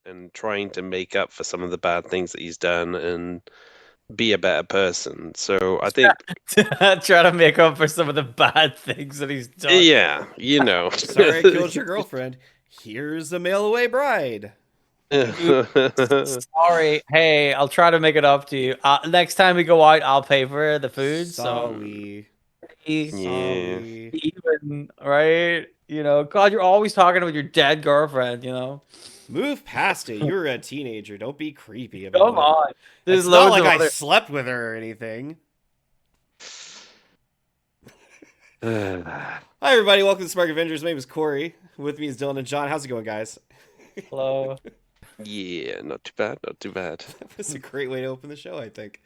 and trying to make up for some of the bad things that he's done and be a better person. So I think, Try to make up for some of the bad things that he's done. yeah, you know. Sorry I killed your girlfriend. Here's a mail away bride. Sorry. Hey, I'll try to make it up to you. Next time we go out, I'll pay for the food. So Sorry. Yeah. Sorry. even, right? God, you're always talking with your dead girlfriend. Move past it. You're a teenager. Don't be creepy about Come it. on. There's It's not loads like of I other. slept with her or anything. Hi, everybody. Welcome to Spark Avengers. My name is Corey. With me is Dylan and Jon. How's it going, guys? Hello. Yeah, not too bad, not too bad. That was a great way to open the show, I think.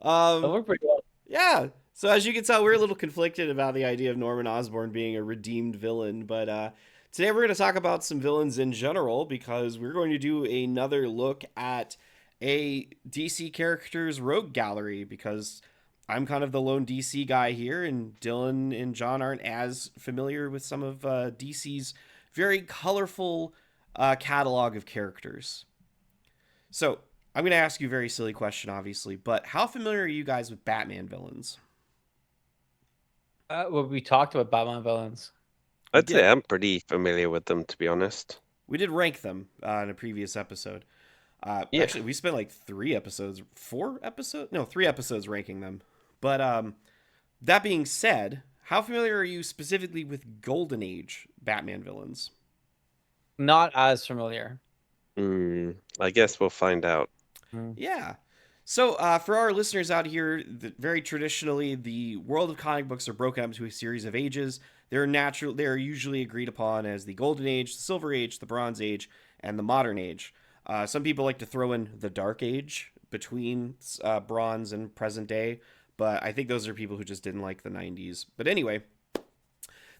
That Um, worked pretty well. yeah. So as you can tell, we're a little conflicted about the idea of Norman Osborn being a redeemed villain, but today we're going to talk about some villains in general because we're going to do another look at a DC character's rogue gallery because I'm kind of the lone DC guy here, and Dylan and Jon aren't as familiar with some of DC's very colorful catalog of characters. So I'm going to ask you a very silly question, obviously, but how familiar are you guys with Batman villains? Well, we talked about Batman villains. We I'd say did. I'm pretty familiar with them, to be honest. We did rank them in a previous episode. Yeah. Actually, we spent like 3 episodes, 4 episodes? No, 3 episodes ranking them. But that being said, how familiar are you specifically with Golden Age Batman villains? Not as familiar. I guess we'll find out. Mm. Yeah. So, for our listeners out here, very traditionally, the world of comic books are broken up into a series of ages. They're usually agreed upon as the Golden Age, the Silver Age, the Bronze Age, and the Modern Age. Some people like to throw in the Dark Age between Bronze and present day, but I think those are people who just didn't like the 90s. But anyway,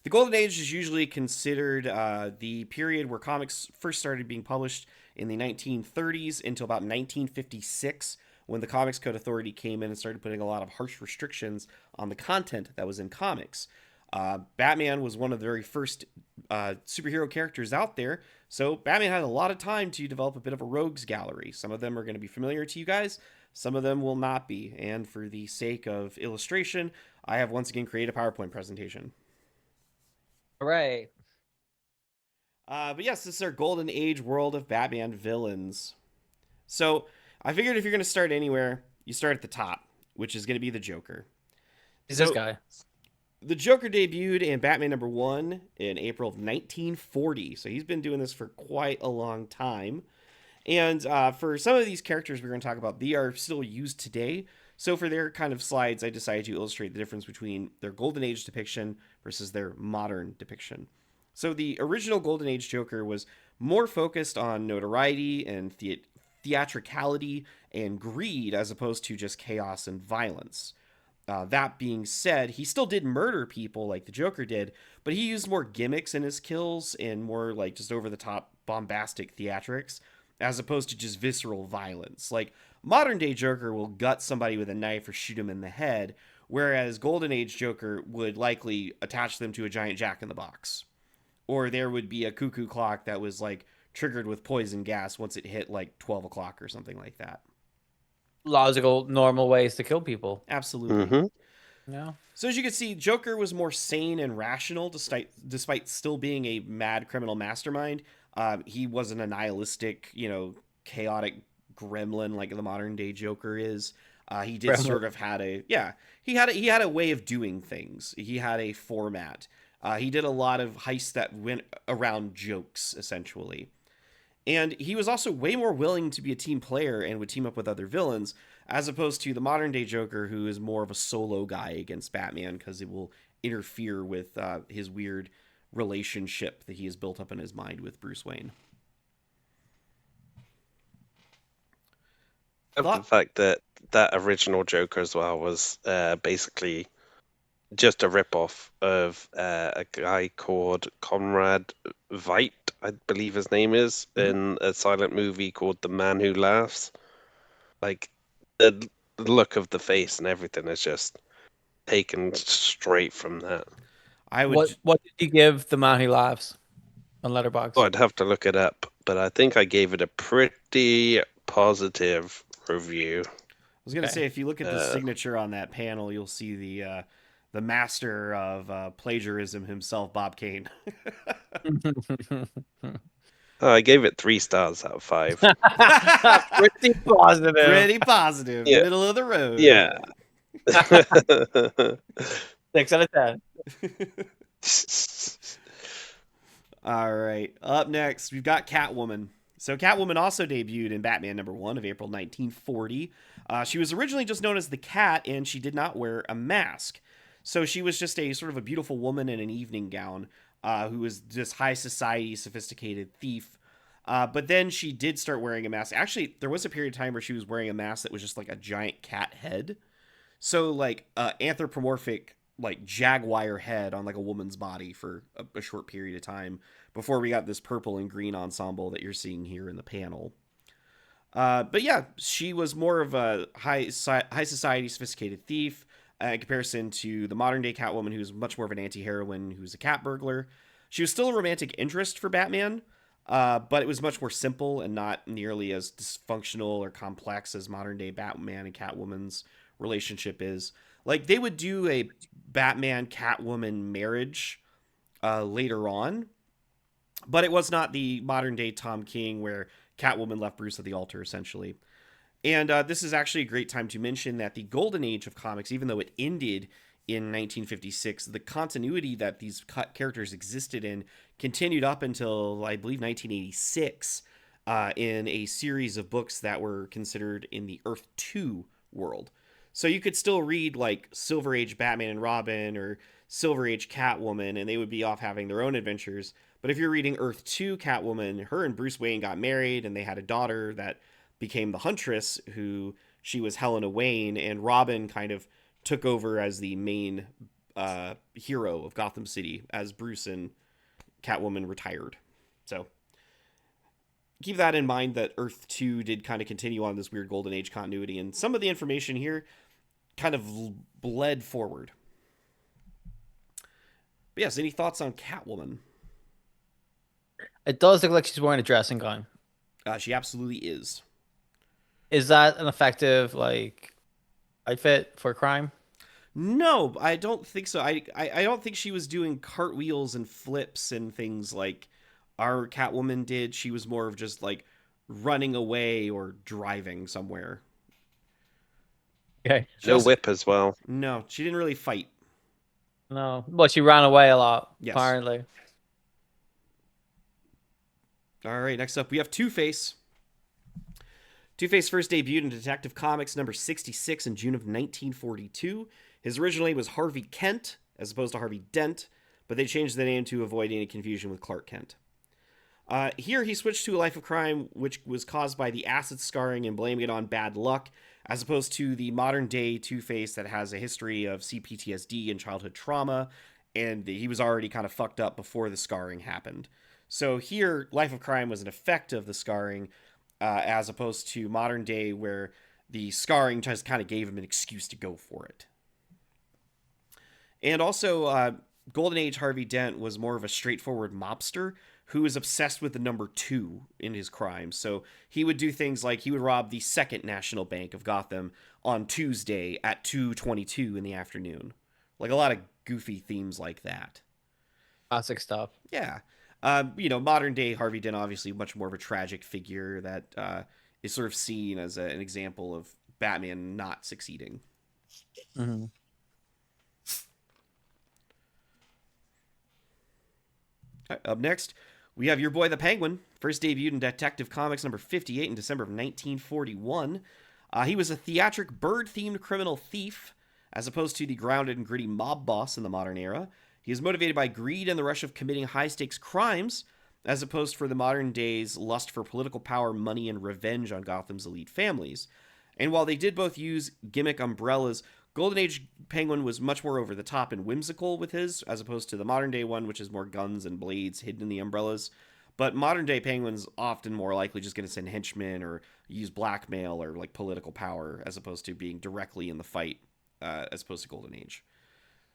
the Golden Age is usually considered the period where comics first started being published in the 1930s until about 1956, when the Comics Code Authority came in and started putting a lot of harsh restrictions on the content that was in comics. Batman was one of the very first superhero characters out there, so Batman had a lot of time to develop a bit of a rogues gallery. Some of them are going to be familiar to you guys, some of them will not be, and for the sake of illustration, I have once again created a PowerPoint presentation. Hooray. But yes, this is our Golden Age world of Batman villains. So I figured if you're going to start anywhere, you start at the top, which is going to be the Joker. Is this So guy? the Joker debuted in Batman #1 in April of 1940. So he's been doing this for quite a long time. And for some of these characters we're going to talk about, they are still used today. So for their kind of slides, I decided to illustrate the difference between their Golden Age depiction versus their modern depiction. So the original Golden Age Joker was more focused on notoriety and theatricality and greed as opposed to just chaos and violence. That being said, he still did murder people like the Joker did, but he used more gimmicks in his kills and more like just over the top bombastic theatrics as opposed to just visceral violence. Like modern day Joker will gut somebody with a knife or shoot him in the head, whereas Golden Age Joker would likely attach them to a giant jack in the box. Or there would be a cuckoo clock that was like triggered with poison gas once it hit like 12 o'clock or something like that. Logical, normal ways to kill people. Absolutely. Mm-hmm. Yeah. So as you can see, Joker was more sane and rational despite still being a mad criminal mastermind. He wasn't a nihilistic, chaotic gremlin like the modern day Joker is. He did Gremlin. sort of had a yeah he had a way of doing things. He had a format. He did a lot of heists that went around jokes essentially. And he was also way more willing to be a team player and would team up with other villains, as opposed to the modern day Joker, who is more of a solo guy against Batman because it will interfere with his weird relationship that he has built up in his mind with Bruce Wayne. Of the Thought? fact that that original Joker as well was basically just a rip-off of a guy called Conrad Veidt, I believe his name is, Mhm. in a silent movie called The Man Who Laughs. Like, the look of the face and everything is just taken straight from that. I What would. what did you give the man who laughs on Oh, Letterbox? I'd have to look it up. but I think I gave it a pretty positive review. I was gonna Okay. say, if you look at the Uh, signature on that panel, you'll see the master of plagiarism himself, Bob Kane. I gave it 3 stars out of 5. Pretty positive. Pretty positive, Yeah, middle of the road. yeah. 6 out of 10. All right, up next we've got Catwoman. So Catwoman also debuted in Batman #1 of April 1940. She was originally just known as the Cat, and she did not wear a mask. So she was just a sort of a beautiful woman in an evening gown who was just high society, sophisticated thief. But then she did start wearing a mask. Actually, there was a period of time where she was wearing a mask that was just like a giant cat head. So like anthropomorphic like jaguar head on like a woman's body for a short period of time before we got this purple and green ensemble that you're seeing here in the panel. But yeah, she was more of a high society, sophisticated thief in comparison to the modern day Catwoman, who's much more of an anti-heroine, who's a cat burglar. She was still a romantic interest for Batman, but it was much more simple and not nearly as dysfunctional or complex as modern day Batman and Catwoman's relationship is. Like they would do a Batman Catwoman marriage later on, but it was not the modern day Tom King where Catwoman left Bruce at the altar, essentially. And this is actually a great time to mention that the golden age of comics, even though it ended in 1956, the continuity that these characters existed in continued up until, I believe, 1986 in a series of books that were considered in the Earth 2 world. So you could still read like Silver Age Batman and Robin or Silver Age Catwoman, and they would be off having their own adventures. But if you're reading Earth 2 Catwoman, her and Bruce Wayne got married and they had a daughter that became the Huntress, who she was Helena Wayne, and Robin kind of took over as the main hero of Gotham City as Bruce and Catwoman retired. So keep that in mind that Earth 2 did kind of continue on this weird Golden Age continuity, and some of the information here kind of bled forward. But yes, any thoughts on Catwoman? It does look like she's wearing a dressing gown. She absolutely is. Is that an effective like outfit for crime? No, I don't think so. I don't think she was doing cartwheels and flips and things like our Catwoman did. She was more of just like running away or driving somewhere. Okay. No whip as well. No, she didn't really fight. No, but she ran away a lot. Yes. Apparently. All right, next up we have Two-Face. Two-Face first debuted in Detective Comics number 66 in June of 1942. His original name was Harvey Kent, as opposed to Harvey Dent, but they changed the name to avoid any confusion with Clark Kent. Here he switched to a life of crime, which was caused by the acid scarring and blaming it on bad luck, as opposed to the modern-day Two-Face that has a history of CPTSD and childhood trauma, and he was already kind of fucked up before the scarring happened. So here, life of crime was an effect of the scarring, as opposed to modern day where the scarring just kind of gave him an excuse to go for it. And also, Golden Age Harvey Dent was more of a straightforward mobster who was obsessed with the number 2 in his crimes. So he would do things like he would rob the Second National Bank of Gotham on Tuesday at 2:22 in the afternoon. Like a lot of goofy themes like that. Classic stuff. Yeah. Modern day Harvey Dent, obviously much more of a tragic figure that is sort of seen as an example of Batman not succeeding. Mm-hmm. Right, up next, we have your boy the Penguin, first debuted in Detective Comics number 58 in December of 1941. He was a theatric bird-themed criminal thief, as opposed to the grounded and gritty mob boss in the modern era. He is motivated by greed and the rush of committing high-stakes crimes, as opposed for the modern day's lust for political power, money, and revenge on Gotham's elite families. And while they did both use gimmick umbrellas, Golden Age Penguin was much more over the top and whimsical with his, as opposed to the modern day one, which is more guns and blades hidden in the umbrellas. But modern day Penguin's often more likely just going to send henchmen or use blackmail or like political power, as opposed to being directly in the fight, as opposed to Golden Age.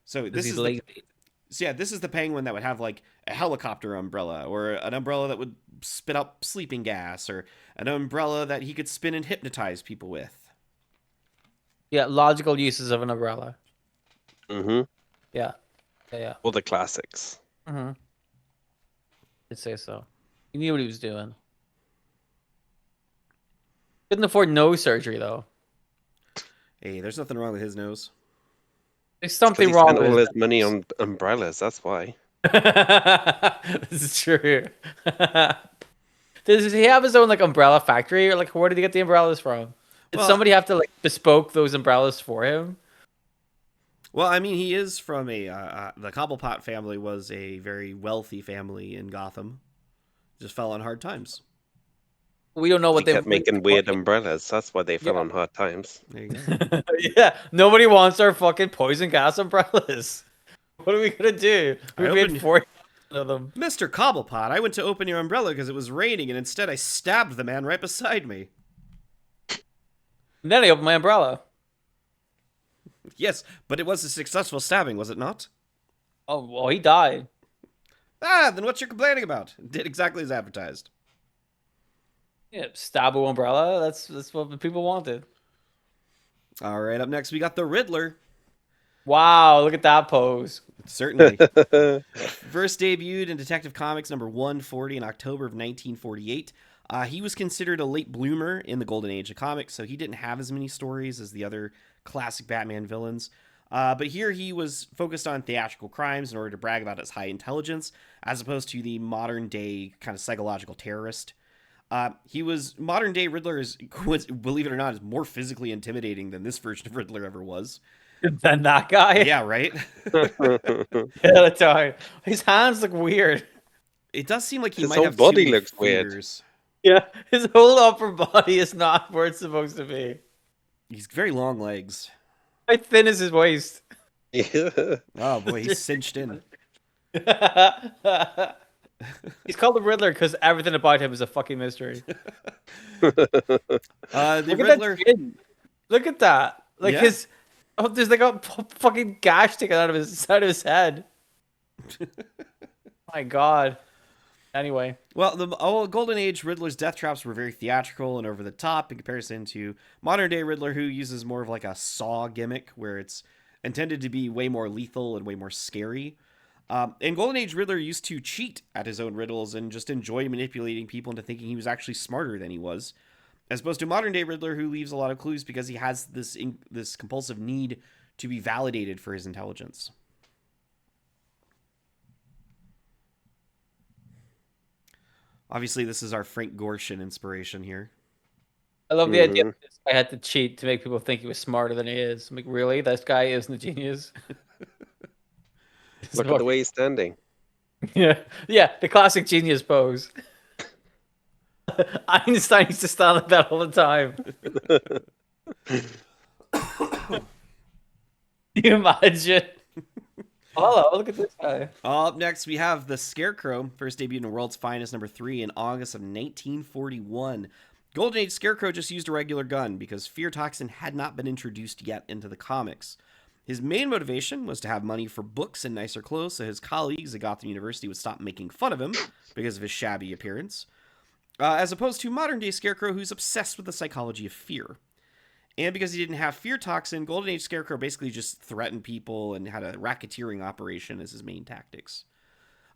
So this is lazy. So yeah, this is the Penguin that would have like a helicopter umbrella, or an umbrella that would spit up sleeping gas, or an umbrella that he could spin and hypnotize people with. Yeah, logical uses of an umbrella. Mm-hmm. Yeah. Yeah. All the classics. Mm-hmm. I'd say so. He knew what he was doing. Couldn't afford nose surgery though. Hey, there's nothing wrong with his nose. There's Because something he wrong spent with all his his money nose. on umbrellas. That's why. This is true. Does he have his own like umbrella factory, or like where did he get the umbrellas from? Did Well, somebody have to like bespoke those umbrellas for him? well, I mean, he is from the Cobblepot family was a very wealthy family in Gotham. Just fell on hard times. We don't know He what they. kept making weird umbrellas. That's why they fell Yeah. on hard times. There you go. Yeah, nobody wants our fucking poison gas umbrellas. What are we gonna do? I We made opened- 40 of them. Mr. Cobblepot, I went to open your umbrella because it was raining, and instead I stabbed the man right beside me. And then I opened my umbrella. Yes, but it was a successful stabbing, was it not? Oh, well, he died. Ah, then what you're complaining about? It did exactly as advertised. Yeah, stab a umbrella. That's what the people wanted. All right, up next we got the Riddler. Wow, look at that pose. Certainly. First debuted in Detective Comics number 140 in October of 1948. He was considered a late bloomer in the golden age of comics, so he didn't have as many stories as the other classic Batman villains. But here he was focused on theatrical crimes in order to brag about his high intelligence, as opposed to the modern day kind of psychological terrorist. He was modern day Riddler was, believe it or not, is more physically intimidating than this version of Riddler ever was. Then that guy. Yeah, right. Yeah, that's right. His hands look weird. It does seem like he His might whole have body too many looks weird. fingers. Yeah, his whole upper body is not where it's supposed to be. He's very long legs. How thin is his waist? Yeah. Oh boy, he's cinched in. He's called the Riddler because everything about him is a fucking mystery. The Look at Riddler. that chin. Look at that. Like Yeah. his. Oh, there's like a fucking gash sticking out of his side of his head. My God. Anyway. Well, the Golden Age Riddler's death traps were very theatrical and over the top in comparison to modern day Riddler, who uses more of like a Saw gimmick, where it's intended to be way more lethal and way more scary. And Golden Age Riddler used to cheat at his own riddles and just enjoy manipulating people into thinking he was actually smarter than he was, as opposed to modern day Riddler, who leaves a lot of clues because he has this compulsive need to be validated for his intelligence. Obviously, this is our Frank Gorshin inspiration here. I love the idea that this guy had to cheat to make people think he was smarter than he is. I'm like, really? This guy isn't a genius? Look at the way he's standing. Yeah, yeah, the classic genius pose. Einstein used to stand like that all the time. Can you imagine? Oh, look at this guy. Up next, we have the Scarecrow, first debuted in World's Finest number 3 in August of 1941. Golden Age Scarecrow just used a regular gun because fear toxin had not been introduced yet into the comics. His main motivation was to have money for books and nicer clothes so his colleagues at Gotham University would stop making fun of him because of his shabby appearance, as opposed to modern-day Scarecrow, who's obsessed with the psychology of fear. And because he didn't have fear toxin, Golden Age Scarecrow basically just threatened people and had a racketeering operation as his main tactics.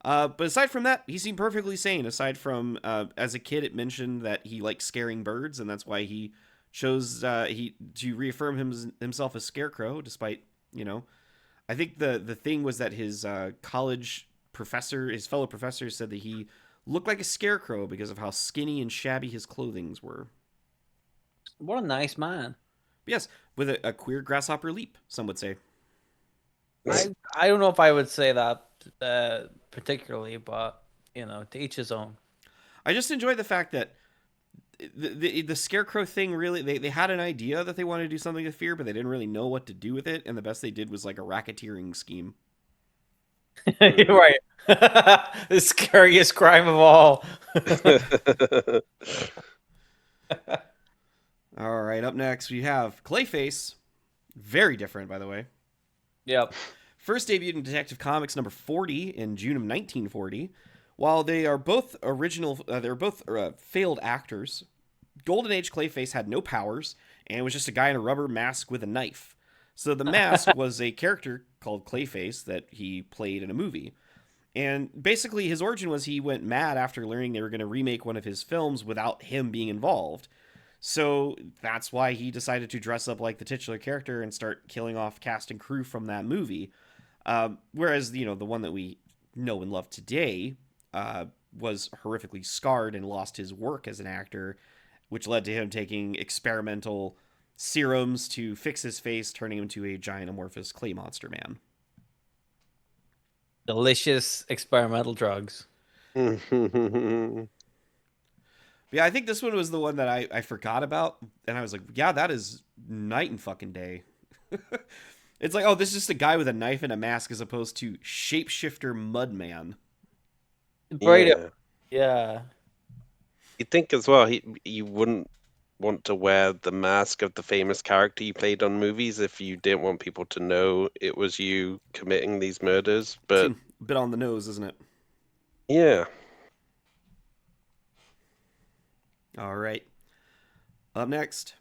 But aside from that, he seemed perfectly sane. Aside from, as a kid, it mentioned that he liked scaring birds, and that's why he chose to reaffirm himself as Scarecrow, despite, I think the thing was that his college professor, his fellow professors, said that he looked like a scarecrow because of how skinny and shabby his clothings were. What a nice man. Yes, with a queer grasshopper leap, some would say. I don't know if I would say that particularly, but to each his own. I just enjoy the fact that the scarecrow thing really they had an idea that they wanted to do something with fear, but they didn't really know what to do with it, and the best they did was like a racketeering scheme. You're right. The scariest crime of all. All right, up next we have Clayface. Very different, by the way. Yep. First debuted in Detective Comics number 40 in June of 1940. While they are both failed actors, Golden Age Clayface had no powers and was just a guy in a rubber mask with a knife. So the mask was a character called Clayface that he played in a movie. And basically his origin was he went mad after learning they were going to remake one of his films without him being involved. So that's why he decided to dress up like the titular character and start killing off cast and crew from that movie. Whereas, the one that we know and love today was horrifically scarred and lost his work as an actor, which led to him taking experimental serums to fix his face, turning him into a giant amorphous clay monster man. Delicious experimental drugs. Yeah, I think this one was the one that I forgot about, and I was like, yeah, that is night and fucking day. It's like, oh, this is just a guy with a knife and a mask as opposed to Shapeshifter Mudman. Yeah. You'd think as well you wouldn't want to wear the mask of the famous character you played on movies if you didn't want people to know it was you committing these murders. But Seems a bit on the nose, isn't it? yeah. All right. Up next,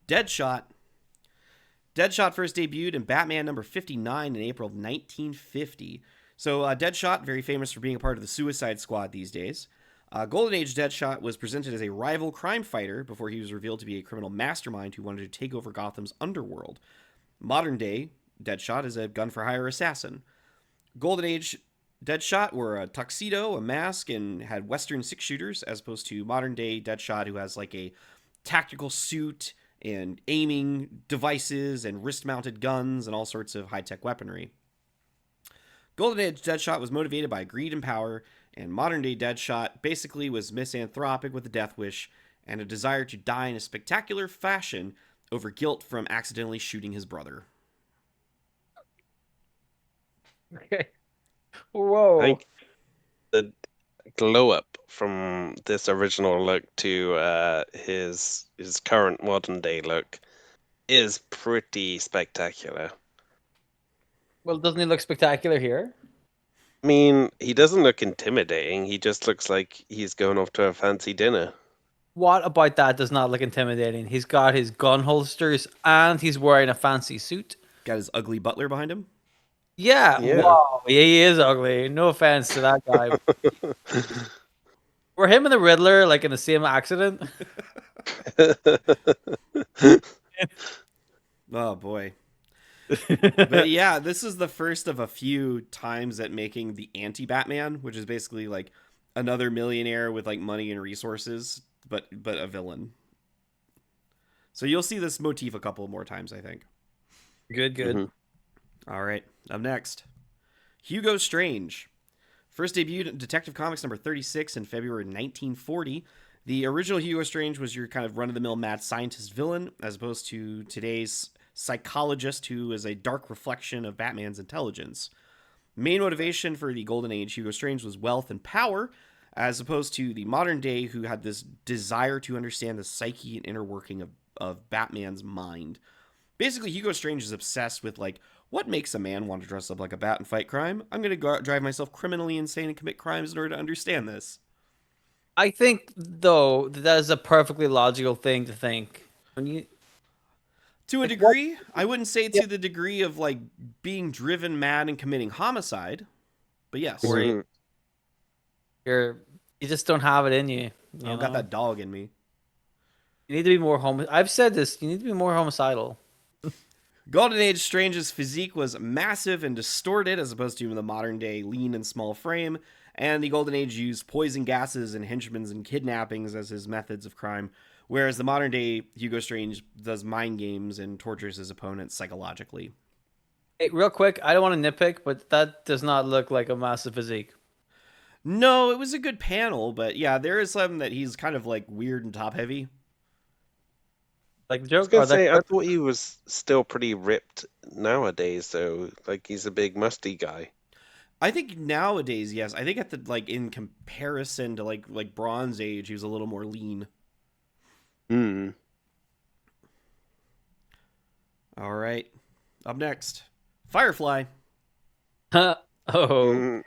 Deadshot. Deadshot first debuted in Batman number 59 in April of 1950. So Deadshot, very famous for being a part of the Suicide Squad these days. Golden Age Deadshot was presented as a rival crime fighter before he was revealed to be a criminal mastermind who wanted to take over Gotham's underworld. Modern day Deadshot is a gun-for-hire assassin. Golden Age Deadshot wore a tuxedo, a mask, and had Western six-shooters, as opposed to modern-day Deadshot, who has like a tactical suit and aiming devices and wrist-mounted guns and all sorts of high-tech weaponry. Golden Age Deadshot was motivated by greed and power, and modern-day Deadshot basically was misanthropic with a death wish and a desire to die in a spectacular fashion over guilt from accidentally shooting his brother. Okay. Whoa. I think the glow up from this original look to his current modern day look is pretty spectacular. Well, doesn't he look spectacular here? I mean, he doesn't look intimidating. He just looks like he's going off to a fancy dinner. What about that does not look intimidating? He's got his gun holsters and he's wearing a fancy suit. Got his ugly butler behind him. Yeah. Wow. Yeah, he is ugly. No offense to that guy. Were him and the Riddler like in the same accident? Oh boy. But yeah, this is the first of a few times at making the anti-Batman, which is basically like another millionaire with like money and resources, but a villain. So you'll see this motif a couple more times, I think. Good. Mm-hmm. All right, up next, Hugo Strange. First debuted in Detective Comics number 36 in February 1940. The original Hugo Strange was your kind of run-of-the-mill mad scientist villain, as opposed to today's psychologist who is a dark reflection of Batman's intelligence. Main motivation for the Golden Age Hugo Strange was wealth and power, as opposed to the modern day who had this desire to understand the psyche and inner working of Batman's mind. Basically, Hugo Strange is obsessed with, like, what makes a man want to dress up like a bat and fight crime? I'm going to drive myself criminally insane and commit crimes in order to understand this. I think, though, that is a perfectly logical thing to think. To a degree, I wouldn't say to the degree of, like, being driven mad and committing homicide, but yes. You just don't have it in you. I've got that dog in me. You need to be more I've said this. You need to be more homicidal. Golden Age Strange's physique was massive and distorted as opposed to the modern day lean and small frame, and the Golden Age used poison gases and henchmen and kidnappings as his methods of crime, whereas the modern day Hugo Strange does mind games and tortures his opponents psychologically. Hey, real quick, I don't want to nitpick, but that does not look like a massive physique. No, it was a good panel, but yeah, there is something that he's kind of like weird and top heavy. Like the I was joke. gonna say, I thought he was still pretty ripped nowadays, though. Like he's a big musty guy. I think nowadays, yes. I think at the like in comparison to like Bronze Age, he was a little more lean. Hmm. All right. Up next, Firefly. oh. Mm,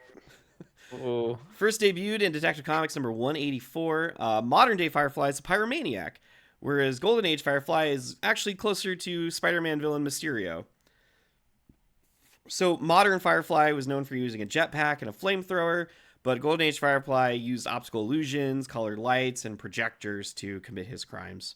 Oh. First debuted in Detective Comics number 184. Modern day Firefly is a pyromaniac, whereas Golden Age Firefly is actually closer to Spider-Man villain Mysterio. So modern Firefly was known for using a jetpack and a flamethrower, but Golden Age Firefly used optical illusions, colored lights, and projectors to commit his crimes.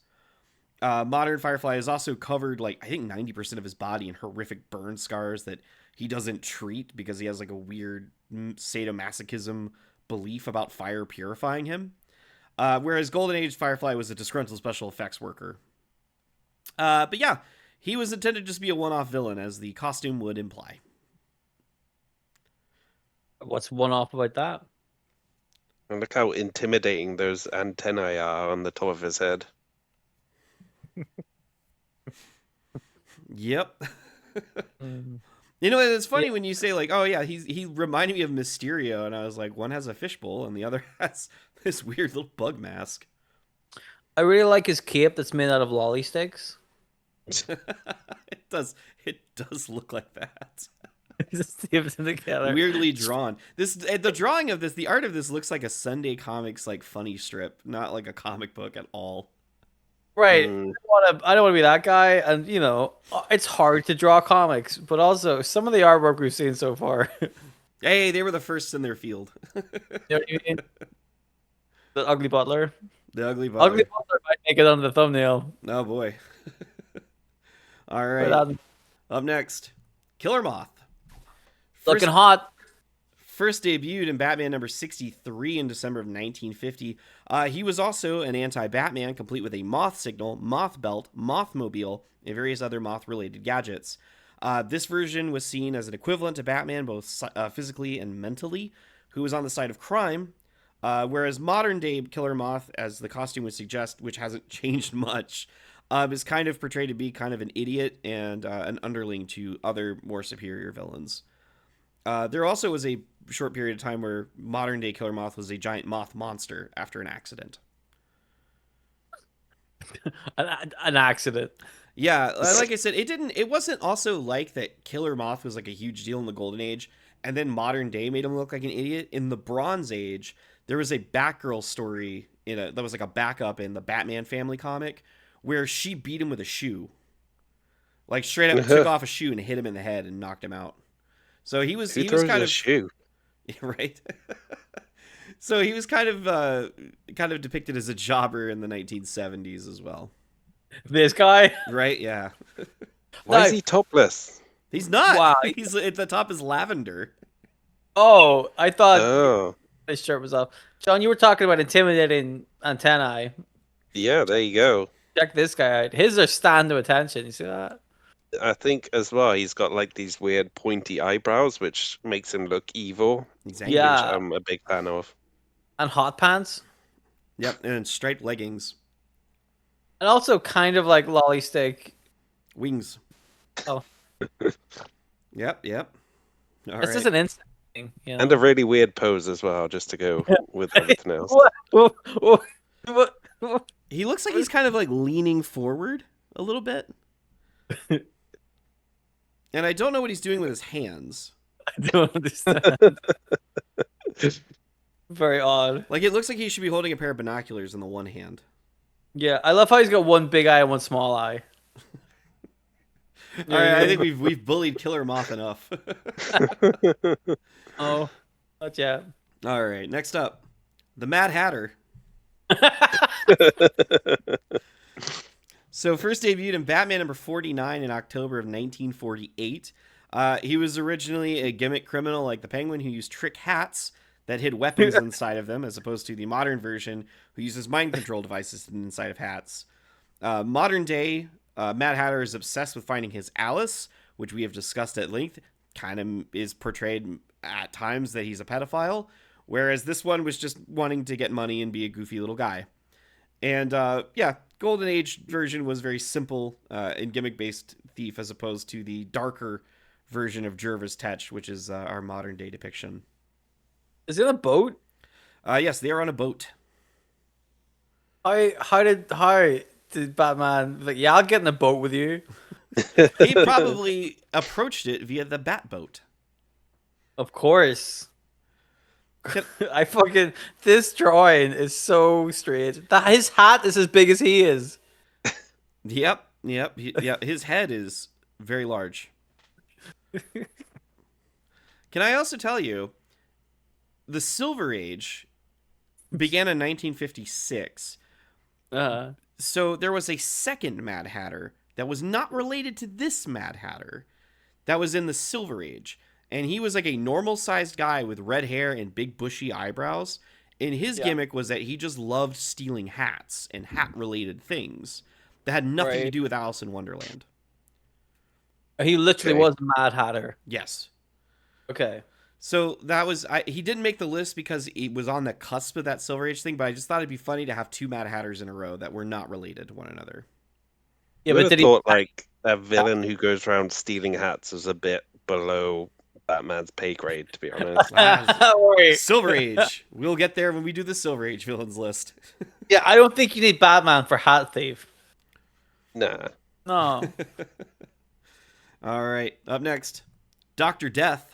Modern Firefly is also covered, like, I think 90% of his body in horrific burn scars that he doesn't treat because he has, like, a weird sadomasochism belief about fire purifying him. Whereas Golden Age Firefly was a disgruntled special effects worker. But yeah, he was intended to just be a one-off villain, as the costume would imply. What's one off about that? and look how intimidating those antennae are on the top of his head. Yep. Mm. You know, it's funny when you say, like, oh yeah, he reminded me of Mysterio, and I was like, one has a fishbowl and the other has this weird little bug mask. I really like his cape that's made out of lolly sticks. it does look like that. Just keeps them together. Weirdly drawn. The drawing of this, the art of this looks like a Sunday Comics like funny strip, not like a comic book at all. Right. Mm. I don't want to be that guy, and you know, it's hard to draw comics, but also some of the artwork we've seen so far. Hey, they were the first in their field. You know what I mean? The Ugly Butler. The Ugly Butler. Ugly Butler might make it on the thumbnail. Oh boy. All right. But, Up next, Killer Moth. looking hot. First debuted in Batman number 63 in December of 1950. He was also an anti-Batman, complete with a moth signal, moth belt, mothmobile, and various other moth-related gadgets. This version was seen as an equivalent to Batman, both physically and mentally, who was on the side of crime, whereas modern-day Killer Moth, as the costume would suggest, which hasn't changed much, is kind of portrayed to be kind of an idiot and an underling to other more superior villains. There also was a short period of time where modern day Killer Moth was a giant moth monster after an accident. An accident. Yeah, like I said, it wasn't also like that Killer Moth was like a huge deal in the Golden Age, and then modern day made him look like an idiot. In the Bronze Age, there was a Batgirl story that was like a backup in the Batman family comic where she beat him with a shoe. Like straight up took off a shoe and hit him in the head and knocked him out. So he was kind of shoe. Right. So he was kind of depicted as a jobber in the 1970s as well. This guy. Right? Yeah. Why is he topless? He's not. Wow. He's at the top is lavender. Oh, I thought Oh, his shirt was off. John, you were talking about intimidating antennae. yeah, there you go. Check this guy out. His are stand to attention. You see that? I think as well he's got like these weird pointy eyebrows, which makes him look evil, He's which angry. Yeah. I'm a big fan of. And hot pants. Yep, and striped leggings. And also kind of like lolly stick. Wings. Oh. Yep. All This right. is an instant thing. You know? And a really weird pose as well, just to go with everything else. What? He looks like he's kind of like leaning forward a little bit. And I don't know what he's doing with his hands. I don't understand. Very odd. Like, it looks like he should be holding a pair of binoculars in the one hand. Yeah, I love how he's got one big eye and one small eye. All right, I think we've bullied Killer Moth enough. Oh, not yet. All right, next up, the Mad Hatter. So first debuted in Batman number 49 in October of 1948. He was originally a gimmick criminal like the Penguin who used trick hats that hid weapons inside of them, as opposed to the modern version who uses mind control devices inside of hats. Modern day, Mad Hatter is obsessed with finding his Alice, which we have discussed at length. Kind of is portrayed at times that he's a pedophile, whereas this one was just wanting to get money and be a goofy little guy. And yeah, Golden Age version was very simple and gimmick-based thief, as opposed to the darker version of Jervis Tetch, which is our modern day depiction. Is it a boat? Yes, they are on a boat. How did Batman be like, yeah, I'll get in a boat with you? He probably approached it via the Batboat. Of course. I fucking this drawing is so strange. That his hat is as big as he is. Yep, yeah. His head is very large. Can I also tell you, the Silver Age began in 1956. Uh, So there was a second Mad Hatter that was not related to this Mad Hatter that was in the Silver Age. And he was like a normal sized guy with red hair and big bushy eyebrows. And his Yeah. gimmick was that he just loved stealing hats and hat related things that had nothing to Right. do with Alice in Wonderland. he literally Okay. was a Mad Hatter. Yes. Okay. So that was he didn't make the list because he was on the cusp of that Silver Age thing, but I just thought it'd be funny to have two Mad Hatters in a row that were not related to one another. Yeah, I would but have did he? thought like a villain who goes around stealing hats is a bit below Batman's pay grade, to be honest. Wait. Silver Age. We'll get there when we do the Silver Age villains list. Yeah, I don't think you need Batman for Hat Thief. Nah. No. All right, up next, Dr. Death.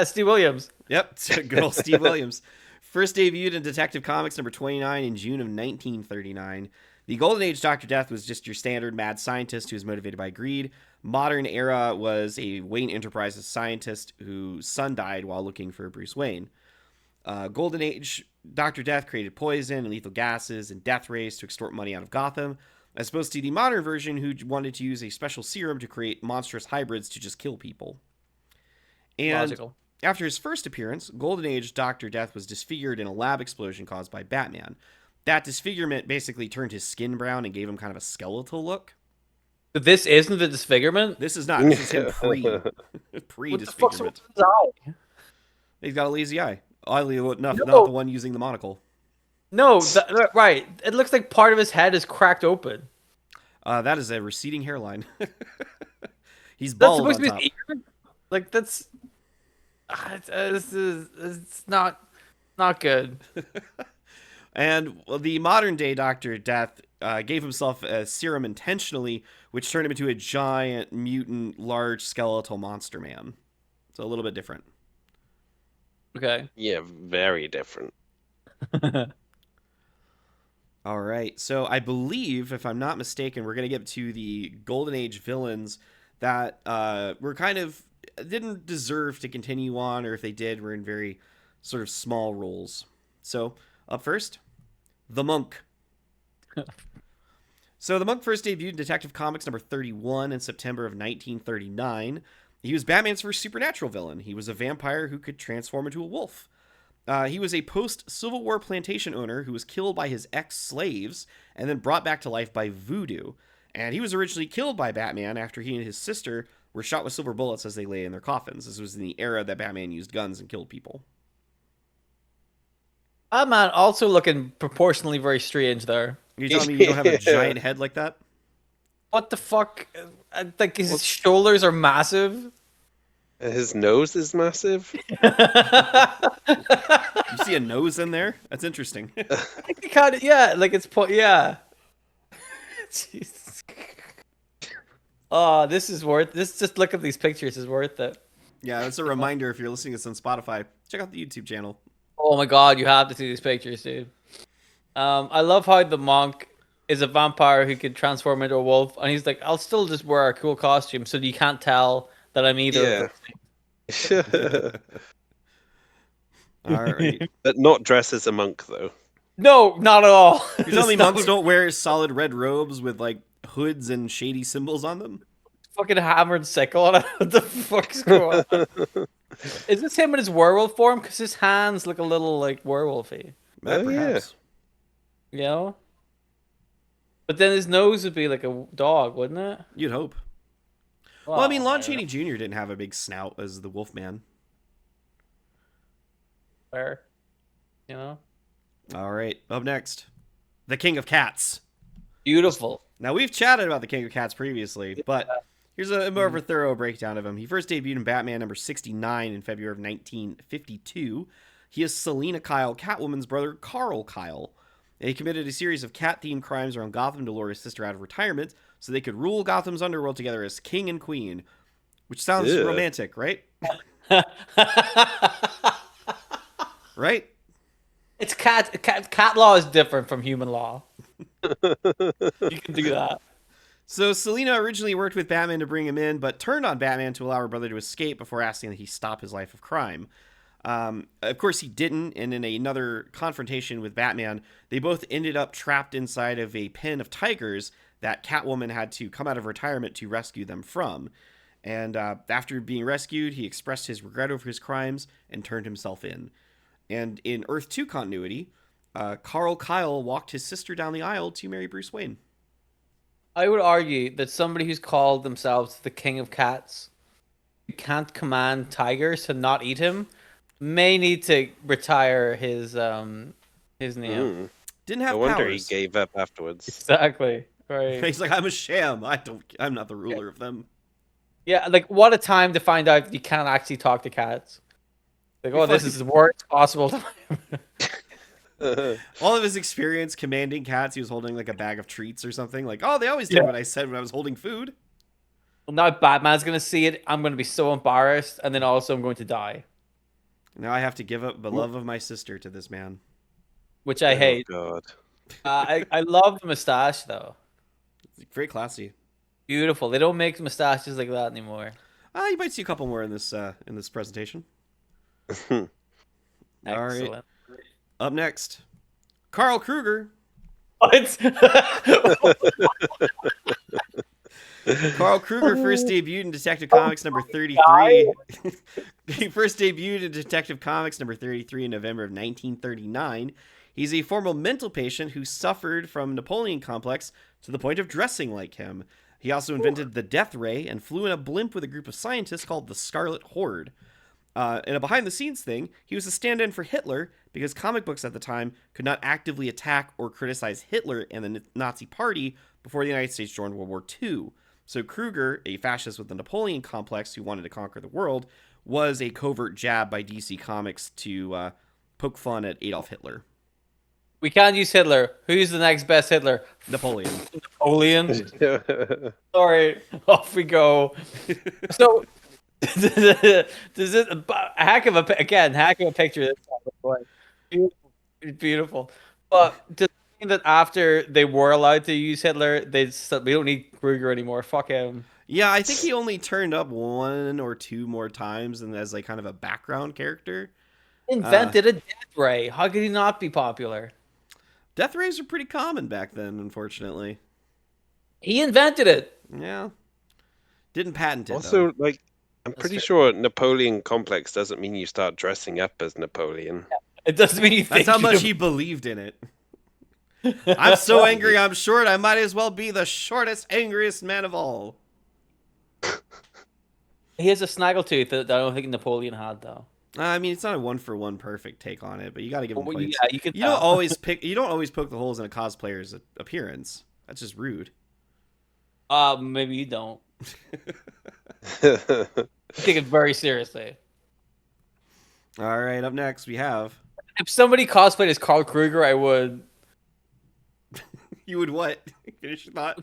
Steve Williams. Yep, good old Steve Williams. First debuted in Detective Comics number 29 in June of 1939. The Golden Age Dr. Death was just your standard mad scientist who was motivated by greed. Modern era was a Wayne Enterprises scientist whose son died while looking for Bruce Wayne. Golden Age Dr. Death created poison and lethal gases and death rays to extort money out of Gotham, as opposed to the modern version who wanted to use a special serum to create monstrous hybrids to just kill people. And Logical. after his first appearance, Golden Age Dr. Death was disfigured in a lab explosion caused by Batman. That disfigurement basically turned his skin brown and gave him kind of a skeletal look. But this isn't the disfigurement. This is not. This is him pre What the fuck's disfigurement. with his eye? He's got a lazy eye. Oddly enough, No. not the one using the monocle. No, right. It looks like part of his head is cracked open. That is a receding hairline. He's That's bald supposed on to top. be his ear. Like that's. It's not good. And the modern day Dr. Death gave himself a serum intentionally, which turned him into a giant, mutant, large skeletal monster man. So a little bit different. Okay. Yeah, very different. All right. So I believe, if I'm not mistaken, we're going to get to the Golden Age villains that were kind of didn't deserve to continue on, or if they did, were in very sort of small roles. So up first, the Monk. So the Monk first debuted in Detective Comics number 31 in September of 1939. He was Batman's first supernatural villain. He was a vampire who could transform into a wolf. He was a post-Civil War plantation owner who was killed by his ex-slaves and then brought back to life by voodoo. And he was originally killed by Batman after he and his sister were shot with silver bullets as they lay in their coffins. This was in the era that Batman used guns and killed people. Batman also looking proportionally very strange there. You telling me you don't have a giant head like that? What the fuck? I think his shoulders are massive. His nose is massive. You see a nose in there? That's interesting. Kind of, yeah, like it's yeah. Jesus. Oh, this is worth this. Just look at these pictures is worth it. Yeah, that's a reminder if you're listening to this on Spotify, check out the YouTube channel. Oh my god, you have to see these pictures, dude. I love how the monk is a vampire who can transform into a wolf, and he's like, I'll still just wear a cool costume so you can't tell that I'm either. Yeah. All right. But not dress as a monk, though. No, not at all. You're telling me monks don't wear solid red robes with like hoods and shady symbols on them? Fucking hammered sickle on it. What the fuck's going on? Is this him in his werewolf form? Because his hands look a little like werewolfy. Oh, yeah. Perhaps. You know? But then his nose would be like a dog, wouldn't it? You'd hope. Well, I mean, Lon I don't Chaney Jr. didn't have a big snout as the Wolfman. know. Fair. You know? All right, up next, the King of Cats. Beautiful. Now, we've chatted about the King of Cats previously, but here's a more of a thorough breakdown of him. He first debuted in Batman number 69 in February of 1952. He is Selina Kyle, Catwoman's brother, Carl Kyle. And he committed a series of cat-themed crimes around Gotham to lure his sister out of retirement so they could rule Gotham's underworld together as king and queen. Which sounds Ew. romantic, right? Right? It's cat law is different from human law. You can do that. So Selina originally worked with Batman to bring him in, but turned on Batman to allow her brother to escape before asking that he stop his life of crime. Of course, he didn't, and in another confrontation with Batman, they both ended up trapped inside of a pen of tigers that Catwoman had to come out of retirement to rescue them from. And after being rescued, he expressed his regret over his crimes and turned himself in. And in Earth 2 continuity, Carl Kyle walked his sister down the aisle to marry Bruce Wayne. I would argue that somebody who's called themselves the King of Cats, who can't command tigers to not eat him, may need to retire his name. Didn't No have wonder he powers. gave up afterwards. Exactly. Right. He's like, I'm a sham. I'm not the ruler of them. Yeah, like what a time to find out that you can't actually talk to cats. Like, oh, this is the worst possible time. All of his experience commanding cats, he was holding like a bag of treats or something. Like, oh, they always did what I said when I was holding food. Well, now Batman's gonna see it. I'm gonna be so embarrassed, and then also I'm going to die, Now I have to give up the love of my sister to this man. which I hate. God. I love the mustache though. It's very classy. Beautiful. They don't make mustaches like that anymore. You might see a couple more in this presentation. All right. Excellent. Up next, Carl Kruger. What? Carl Kruger first debuted in Detective Comics number 33. He first debuted in Detective Comics number 33 in November of 1939. He's a former mental patient who suffered from Napoleon complex to the point of dressing like him. He also invented the Death Ray and flew in a blimp with a group of scientists called the Scarlet Horde. In a behind-the-scenes thing, he was a stand-in for Hitler because comic books at the time could not actively attack or criticize Hitler and the Nazi Party before the United States joined World War II. So Kruger, a fascist with the Napoleon complex who wanted to conquer the world, was a covert jab by DC Comics to poke fun at Adolf Hitler. We can't use Hitler. Who's the next best Hitler? Napoleon. Napoleon. Sorry. Off we go. So, this is a heck of a picture. It's beautiful. But does it mean that after they were allowed to use Hitler, we don't need Kruger anymore? Fuck him. Yeah, I think he only turned up one or two more times and as like kind of a background character. Invented a death ray. How could he not be popular? Death rays are pretty common back then, unfortunately. He invented it. Yeah. Didn't patent it, Also, though. like, I'm pretty fair. sure Napoleon complex doesn't mean you start dressing up as Napoleon. It doesn't mean you think That's how much you- he believed in it. I'm so angry I'm short, I might as well be the shortest, angriest man of all. He has a snaggletooth that I don't think Napoleon had, though. I mean, it's not a one-for-one perfect take on it, but you gotta give him Well, points. yeah, you can You don't tell. always poke the holes in a cosplayer's appearance. That's just rude. Maybe you don't. Take it very seriously. All right, up next we have... If somebody cosplayed as Carl Kruger, I would You would what? Finish your thought?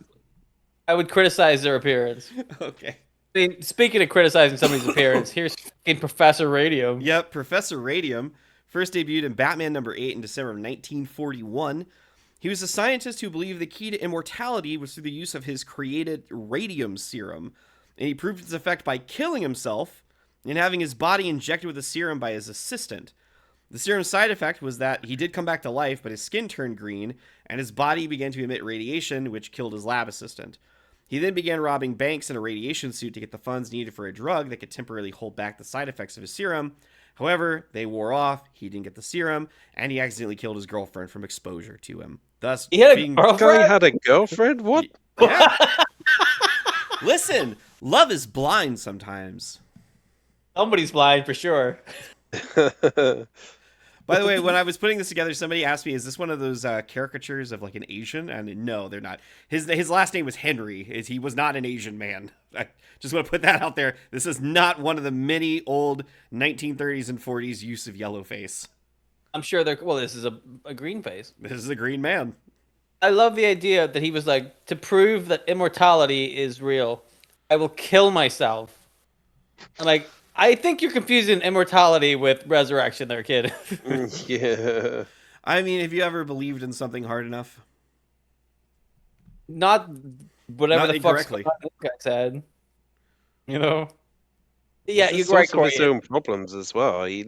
criticize their appearance. Okay. I mean, speaking of criticizing somebody's appearance, here's fucking Professor Radium. Yep, Professor Radium first debuted in Batman number 8 in December of 1941. He was a scientist who believed the key to immortality was through the use of his created radium serum, and he proved its effect by killing himself and having his body injected with the serum by his assistant. The serum's side effect was that he did come back to life, but his skin turned green, and his body began to emit radiation, which killed his lab assistant. He then began robbing banks in a radiation suit to get the funds needed for a drug that could temporarily hold back the side effects of his serum. However, they wore off, he didn't get the serum, and he accidentally killed his girlfriend from exposure to him. Thus, He had a being... girlfriend? Guy had a girlfriend? What? Yeah. Listen, love is blind sometimes. Somebody's blind for sure. By the way, when I was putting this together, somebody asked me, is this one of those caricatures of like an Asian? And no, they're not. His last name was Henry. He was not an Asian man. I just want to put that out there. This is not one of the many old 1930s and 40s use of yellow face. I'm sure they're. Well, this is a green face. This is a green man. I love the idea that he was like, to prove that immortality is real, I will kill myself. And like, I think you're confusing immortality with resurrection there, kid. Yeah. I mean, have you ever believed in something hard enough? Not whatever Not the fuck's going incorrectly. on, this guy said. You know? He's Yeah, the you're right, source of Corey. his own problems as well. He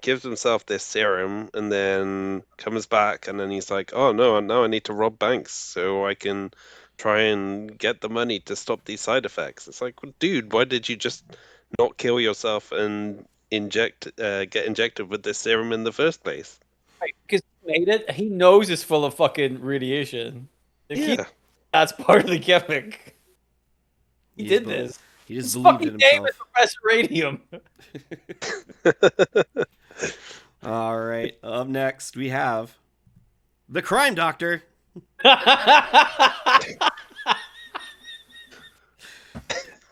gives himself this serum and then comes back and then he's like, "Oh no, now I need to rob banks so I can try and get the money to stop these side effects." It's like, well, dude, why did you just not kill yourself and get injected with this serum in the first place? Because he made it, he knows it's full of fucking radiation. Like, Yeah. that's part of the gimmick. He He just, did this. he just His believed in fucking name is himself. Professor Radium. All right. Up next, we have the Crime Doctor.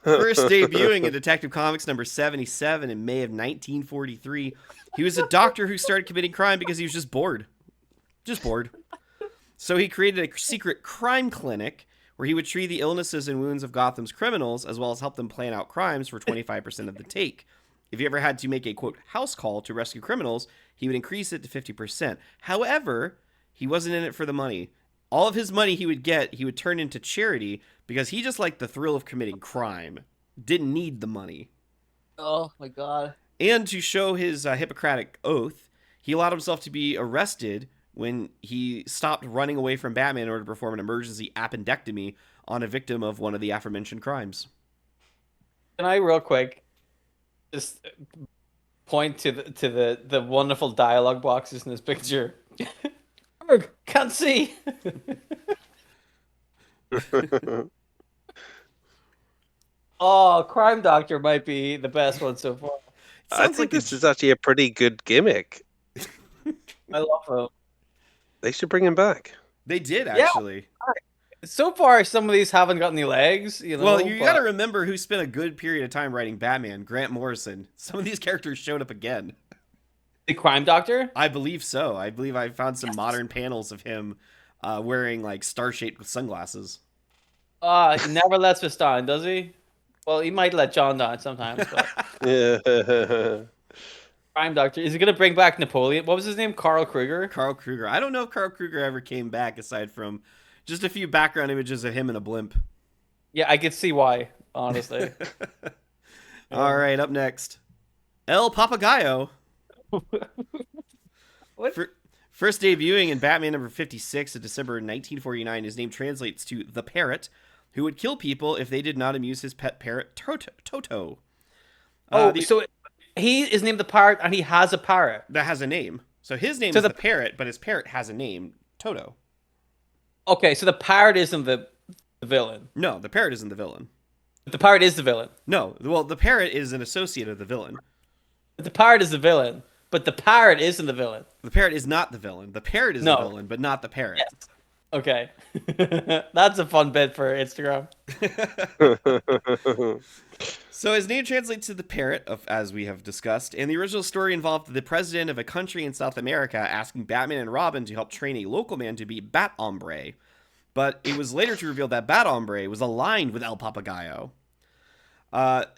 First debuting in Detective Comics number 77 in May of 1943, he was a doctor who started committing crime because he was just bored. Just bored. So he created a secret crime clinic where he would treat the illnesses and wounds of Gotham's criminals as well as help them plan out crimes for 25% of the take. If he ever had to make a, quote, house call to rescue criminals, he would increase it to 50%. However, he wasn't in it for the money. All of his money he would get, he would turn into charity because he just liked the thrill of committing crime. Didn't need the money. Oh my god. And to show his Hippocratic oath, he allowed himself to be arrested when he stopped running away from Batman in order to perform an emergency appendectomy on a victim of one of the aforementioned crimes. Can I real quick just point to the wonderful dialogue boxes in this picture? Can't see. Oh, Crime Doctor might be the best one so far. I Sounds think like this is actually a pretty good gimmick. I love him. They should bring him back. They did, actually. So far, some of these haven't got any legs. You know, Well, you but- got to remember who spent a good period of time writing Batman, Grant Morrison. Some of these characters showed up again. the Crime Doctor. I believe so. I believe I found some modern panels of him wearing like star-shaped sunglasses. He never lets us down, does he? Well, he might let John down sometimes. But Yeah. Crime Doctor, is he gonna bring back Napoleon? What was his name? Carl Kruger. Carl Kruger. I don't know if Carl Kruger ever came back aside from just a few background images of him in a blimp. Yeah, I could see why. Honestly. All right, up next, El Papagayo. What? First debuting in Batman number 56 in December 1949, his name translates to the Parrot, who would kill people if they did not amuse his pet parrot Toto. So he is named the parrot, and he has a parrot. That has a name. So his name So is the- the Parrot, but his parrot has a name, Toto. Okay, so the parrot isn't the villain. No, the parrot isn't the villain. But the parrot is the villain. No, well, the parrot is an associate of the villain. The parrot is the villain, but the parrot isn't the villain. The parrot is not the villain. The parrot is the No. villain, but not the parrot. Yes. Okay. That's a fun bit for Instagram. So his name translates to the Parrot, as we have discussed, and the original story involved the president of a country in South America asking Batman and Robin to help train a local man to be Bat Hombre. But it was later to reveal that Bat Hombre was aligned with El Papagayo.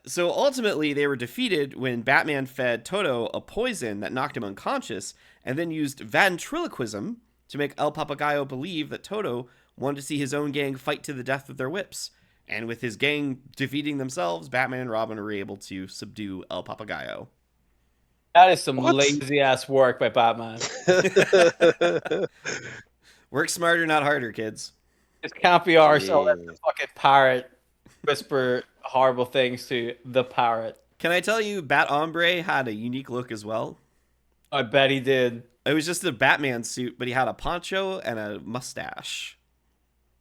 So ultimately, they were defeated when Batman fed Toto a poison that knocked him unconscious, and then used ventriloquism to make El Papagayo believe that Toto wanted to see his own gang fight to the death with their whips. And with his gang defeating themselves, Batman and Robin were able to subdue El Papagayo. That is some What? lazy ass work by Batman. Work smarter, not harder, kids. It can't be ours. So let the Jeez. fucking parrot whisper horrible things to the parrot. Can I tell you, Bat Hombre had a unique look as well? I bet he did. It was just a Batman suit, but he had a poncho and a mustache.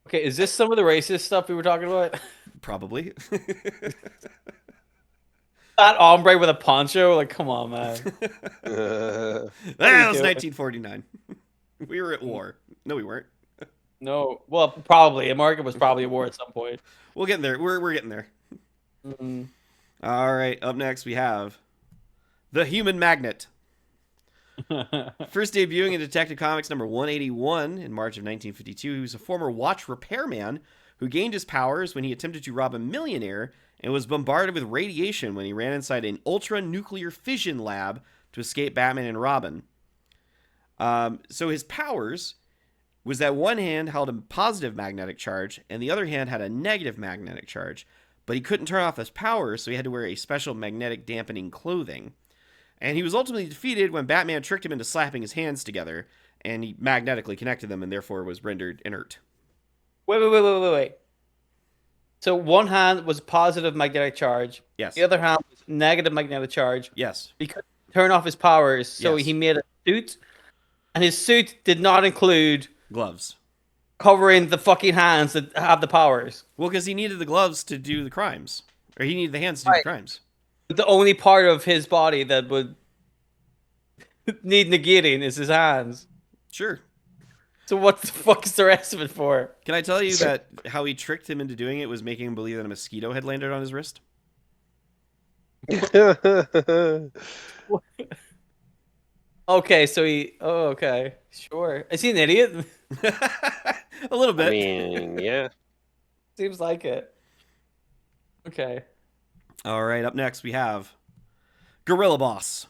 Okay, is this some of the racist stuff we were talking about? Probably. That hombre with a poncho? Like, come on, man. That was doing? 1949. We were at war. No, we weren't. No. Well, probably. America was probably at war at some point. We'll get there. We're getting there. Mm. All right. Up next, we have the Human Magnet. First debuting in Detective Comics number 181 in March of 1952, he was a former watch repairman who gained his powers when he attempted to rob a millionaire and was bombarded with radiation when he ran inside an ultra-nuclear fission lab to escape Batman and Robin. So his powers was that one hand held a positive magnetic charge, and the other hand had a negative magnetic charge. But he couldn't turn off his powers, so he had to wear a special magnetic dampening clothing. And he was ultimately defeated when Batman tricked him into slapping his hands together, and he magnetically connected them and therefore was rendered inert. Wait. So one hand was positive magnetic charge. Yes. The other hand was negative magnetic charge. Yes. He couldn't turn off his powers, so Yes. he made a suit, and his suit did not include Gloves. covering the fucking hands that have the powers. Well, because he needed the gloves to do the crimes. Or he needed the hands to do the crimes. The only part of his body that would need negating is his hands. Sure. So what the fuck is the rest of it for? Can I tell you that how he tricked him into doing it was making him believe that a mosquito had landed on his wrist? Okay, so he... Oh, okay. Sure. Is he an idiot? A little bit. I mean, yeah. Seems like it. Okay. All right, up next we have Gorilla Boss.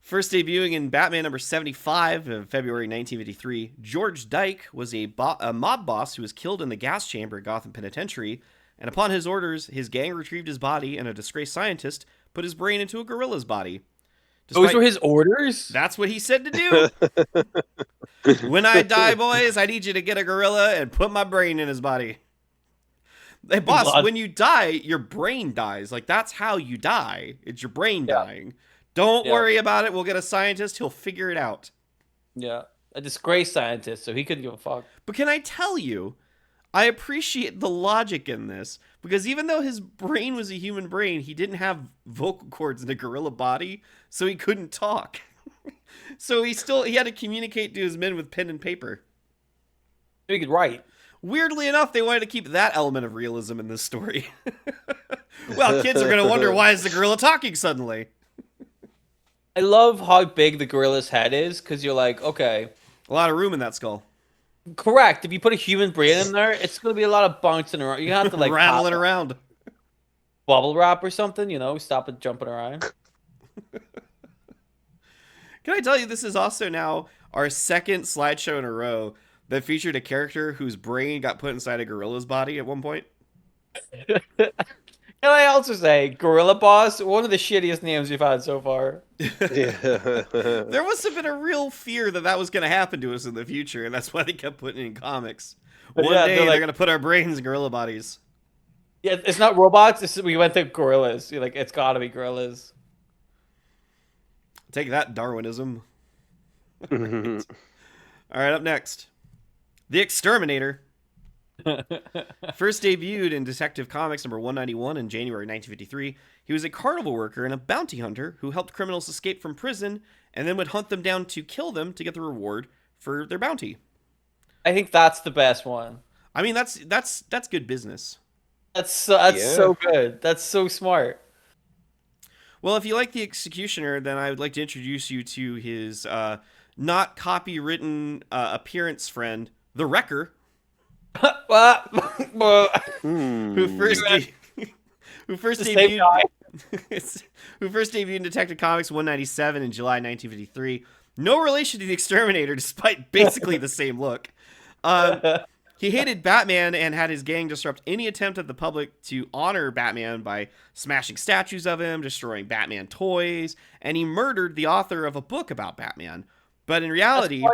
First debuting in Batman number 75 of February 1953, George Dyke was a mob boss who was killed in the gas chamber at Gotham Penitentiary, and upon his orders, his gang retrieved his body, and a disgraced scientist put his brain into a gorilla's body. Those were his orders? That's what he said to do. When I die, boys, I need you to get a gorilla and put my brain in his body. Hey, boss, when you die, your brain dies. Like, that's how you die. It's your brain dying. Don't worry about it. We'll get a scientist. He'll figure it out. Yeah. A disgraced scientist, so he couldn't give a fuck. But can I tell you, I appreciate the logic in this. Because even though his brain was a human brain, he didn't have vocal cords in a gorilla body, so he couldn't talk. So he had to communicate to his men with pen and paper. So he could write. Weirdly enough, they wanted to keep that element of realism in this story. Well, kids are going to wonder, why is the gorilla talking suddenly? I love how big the gorilla's head is, because you're like, okay. A lot of room in that skull. Correct. If you put a human brain in there, it's going to be a lot of bouncing around. You have to, like, rattling around. Bubble wrap or something, stop it jumping around. Can I tell you, this is also now our second slideshow in a row that featured a character whose brain got put inside a gorilla's body at one point. Can I also say, Gorilla Boss, one of the shittiest names we've had so far. There must have been a real fear that was going to happen to us in the future, and that's why they kept putting it in comics. One day they're going to put our brains in gorilla bodies. Yeah, it's not robots. We went to gorillas. You're like, it's got to be gorillas. Take that, Darwinism. All right, up next. The Exterminator. First debuted in Detective Comics number 191 in January 1953, he was a carnival worker and a bounty hunter who helped criminals escape from prison and then would hunt them down to kill them to get the reward for their bounty. I think that's the best one. I mean, that's good business. That's so good. That's so smart. Well, if you like The Executioner, then I would like to introduce you to his not copywritten appearance friend, the Wrecker. Who first debuted in Detective Comics 197 in July 1953. No relation to the Exterminator, despite basically the same look. He hated Batman and had his gang disrupt any attempt at the public to honor Batman by smashing statues of him, destroying Batman toys, and he murdered the author of a book about Batman. But in reality...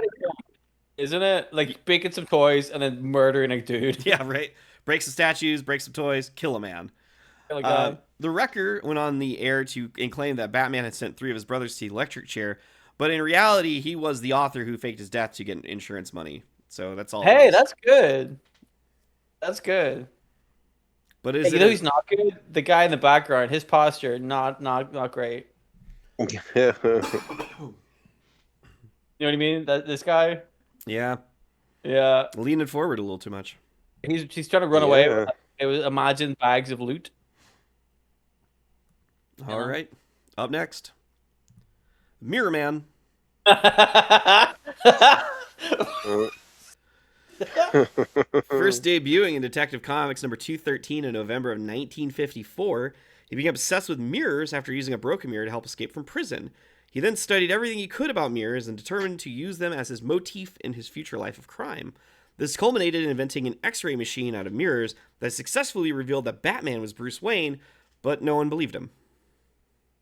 Isn't it? Like, making some toys and then murdering a dude. Yeah, right. Break some statues, break some toys, kill a man. The Wrecker went on the air and claimed that Batman had sent 3 of his brothers to the electric chair, but in reality, he was the author who faked his death to get insurance money. So that's all. Hey, that's good. That's good. But he's not good? The guy in the background, his posture, not great. You know what I mean? This guy? Yeah. Leaning forward a little too much. He's trying to run away with, it was imagined bags of loot. All right. Up next. Mirror Man. First debuting in Detective Comics number 213 in November of 1954, he became obsessed with mirrors after using a broken mirror to help escape from prison. He then studied everything he could about mirrors and determined to use them as his motif in his future life of crime. This culminated in inventing an X-ray machine out of mirrors that successfully revealed that Batman was Bruce Wayne, but no one believed him.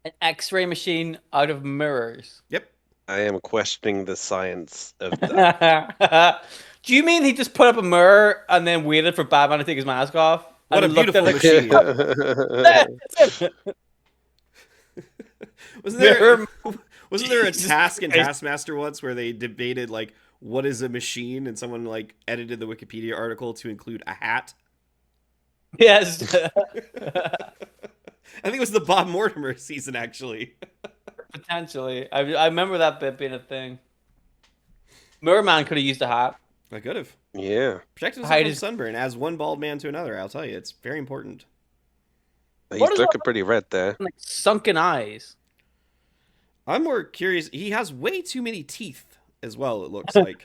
An X-ray machine out of mirrors. Yep. I am questioning the science of that. Do you mean he just put up a mirror and then waited for Batman to take his mask off? What a and looked beautiful at machine. Mirror. Wasn't there a Jesus task in Christ. Taskmaster once where they debated like what is a machine, and someone like edited the Wikipedia article to include a hat? Yes. I think it was the Bob Mortimer season actually. Potentially. I remember that bit being a thing. Mirror Man could have used a hat. I could have Yeah. protected himself Hide from his- sunburn as one bald man to another. I'll tell you, it's very important. He's What is looking pretty red there. Like sunken eyes. I'm more curious. He has way too many teeth as well. It looks like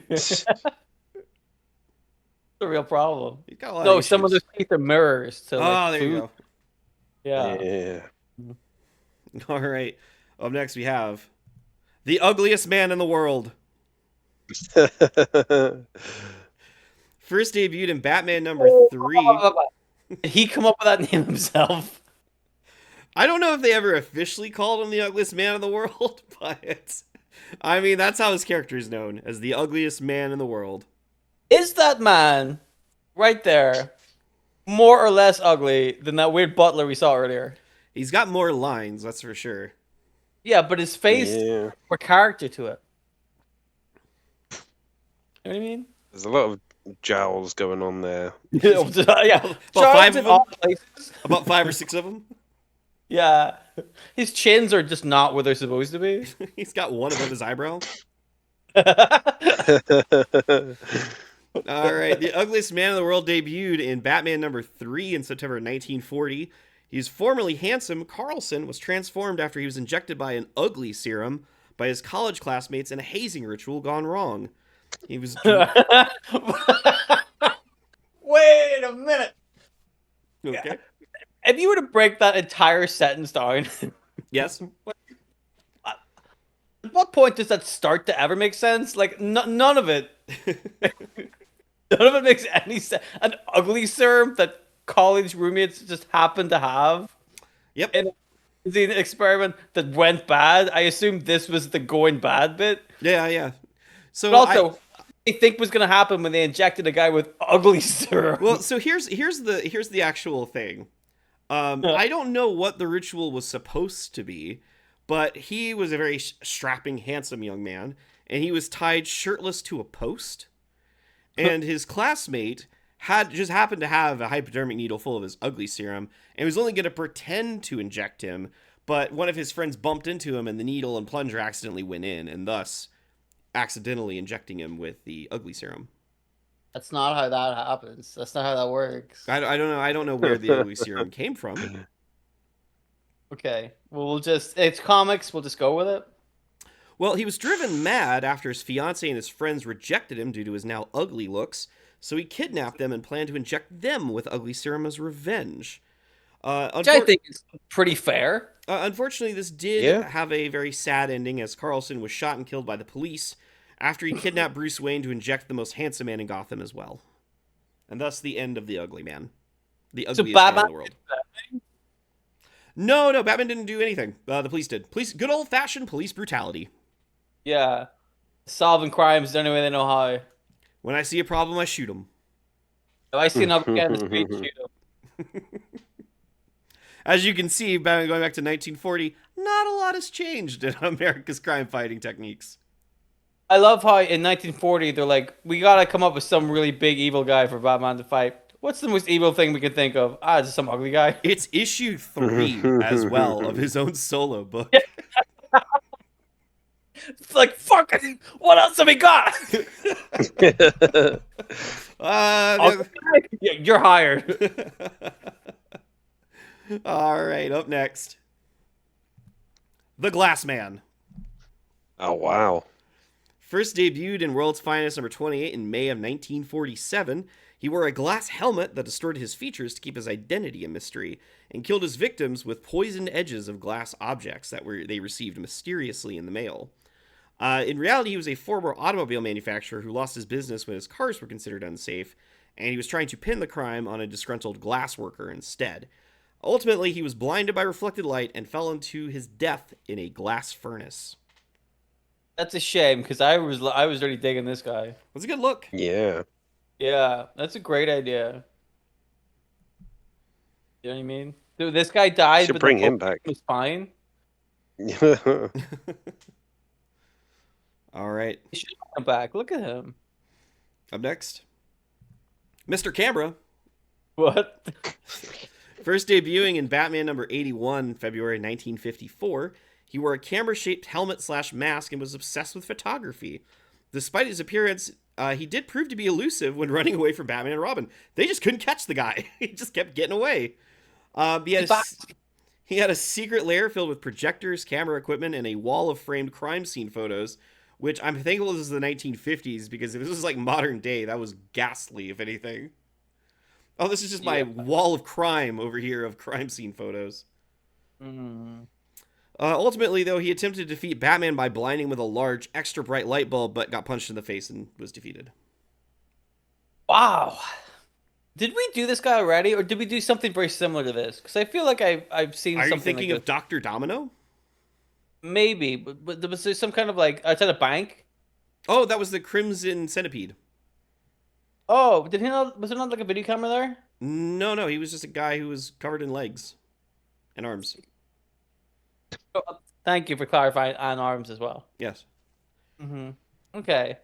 It's a real problem. he's got a lot. No, of some of issues. those teeth are mirrors. To, like, Oh, there you food. go. Yeah. Yeah. All right. Up next, we have the ugliest man in the world. First debuted in Batman number 3. Did he come up with that name himself? I don't know if they ever officially called him the ugliest man in the world, but I mean, that's how his character is known, as the ugliest man in the world. Is that man right there more or less ugly than that weird butler we saw earlier? He's got more lines, that's for sure. Yeah, but his face Yeah. or character to it. You know what I mean? There's a lot of jowls going on there. Yeah. About Charms 5 in of them? odd places. About 5 or 6 of them. Yeah. His chins are just not where they're supposed to be. He's got one above his eyebrow. All right, the ugliest man in the world debuted in Batman number 3 in September 1940. He's formerly handsome. Carlson was transformed after he was injected by an ugly serum by his college classmates in a hazing ritual gone wrong. He was Wait a minute. okay. If you were to break that entire sentence down, Yes. at what point does that start to ever make sense? Like, none of it. None of it makes any sense. An ugly serum that college roommates just happened to have. Yep. And the experiment that went bad. I assume this was the going bad bit. Yeah. So But also, what do you think was going to happen when they injected a guy with ugly serum? well, so here's the actual thing. I don't know what the ritual was supposed to be, but he was a very strapping, handsome young man, and he was tied shirtless to a post. And his classmate just happened to have a hypodermic needle full of his ugly serum, and was only going to pretend to inject him, but one of his friends bumped into him, and the needle and plunger accidentally went in, and thus accidentally injecting him with the ugly serum. That's not how that happens. That's not how that works. I don't know. I don't know where the ugly serum came from. Okay. Well, it's comics. We'll just go with it. Well, he was driven mad after his fiancée and his friends rejected him due to his now ugly looks, so he kidnapped them and planned to inject them with ugly serum as revenge. Which I think is pretty fair. Unfortunately, this did have a very sad ending, as Carlson was shot and killed by the police after he kidnapped Bruce Wayne to inject the most handsome man in Gotham as well. And thus the end of the ugly man. The ugliest man in the world. No, Batman didn't do anything. The police did. Good old-fashioned police brutality. Yeah. Solving crimes the only way they know how. When I see a problem, I shoot him. If I see an ugly guy in the street, shoot him. As you can see, going back to 1940, not a lot has changed in America's crime-fighting techniques. I love how in 1940 they're like, we gotta come up with some really big evil guy for Batman to fight. What's the most evil thing we can think of? It's some ugly guy. It's issue 3 as well of his own solo book. It's like, fuck it. What else have we got? Yeah, you're hired. All right, up next. The Glass Man. Oh, wow. First debuted in World's Finest number 28 in May of 1947, he wore a glass helmet that distorted his features to keep his identity a mystery, and killed his victims with poisoned edges of glass objects that they received mysteriously in the mail. In reality, he was a former automobile manufacturer who lost his business when his cars were considered unsafe, and he was trying to pin the crime on a disgruntled glass worker instead. Ultimately, he was blinded by reflected light and fell into his death in a glass furnace. That's a shame because I was already digging this guy. That's a good look. Yeah. Yeah, that's a great idea. You know what I mean? Dude, this guy died, Should but bring the him Pope back. was fine. All right. He should come back. Look at him. Up next, Mr. Camera. What? First debuting in Batman number 81, February 1954, he wore a camera-shaped helmet/mask and was obsessed with photography. Despite his appearance, he did prove to be elusive when running away from Batman and Robin. They just couldn't catch the guy. He just kept getting away. He had a secret lair filled with projectors, camera equipment, and a wall of framed crime scene photos, which I'm thankful this is the 1950s, because if this was like modern day, that was ghastly, if anything. Oh, this is just my wall of crime over here of crime scene photos. Ultimately, though, he attempted to defeat Batman by blinding with a large, extra bright light bulb, but got punched in the face and was defeated. Wow. Did we do this guy already, or did we do something very similar to this? Because I feel like I've seen Are something you thinking like of Dr. Domino? Maybe, but there was some kind of like outside a bank. Oh, that was the Crimson Centipede. Oh, did he not? Was there not like a video camera there? No, he was just a guy who was covered in legs and arms. Oh, thank you for clarifying, and arms as well. Yes. Okay.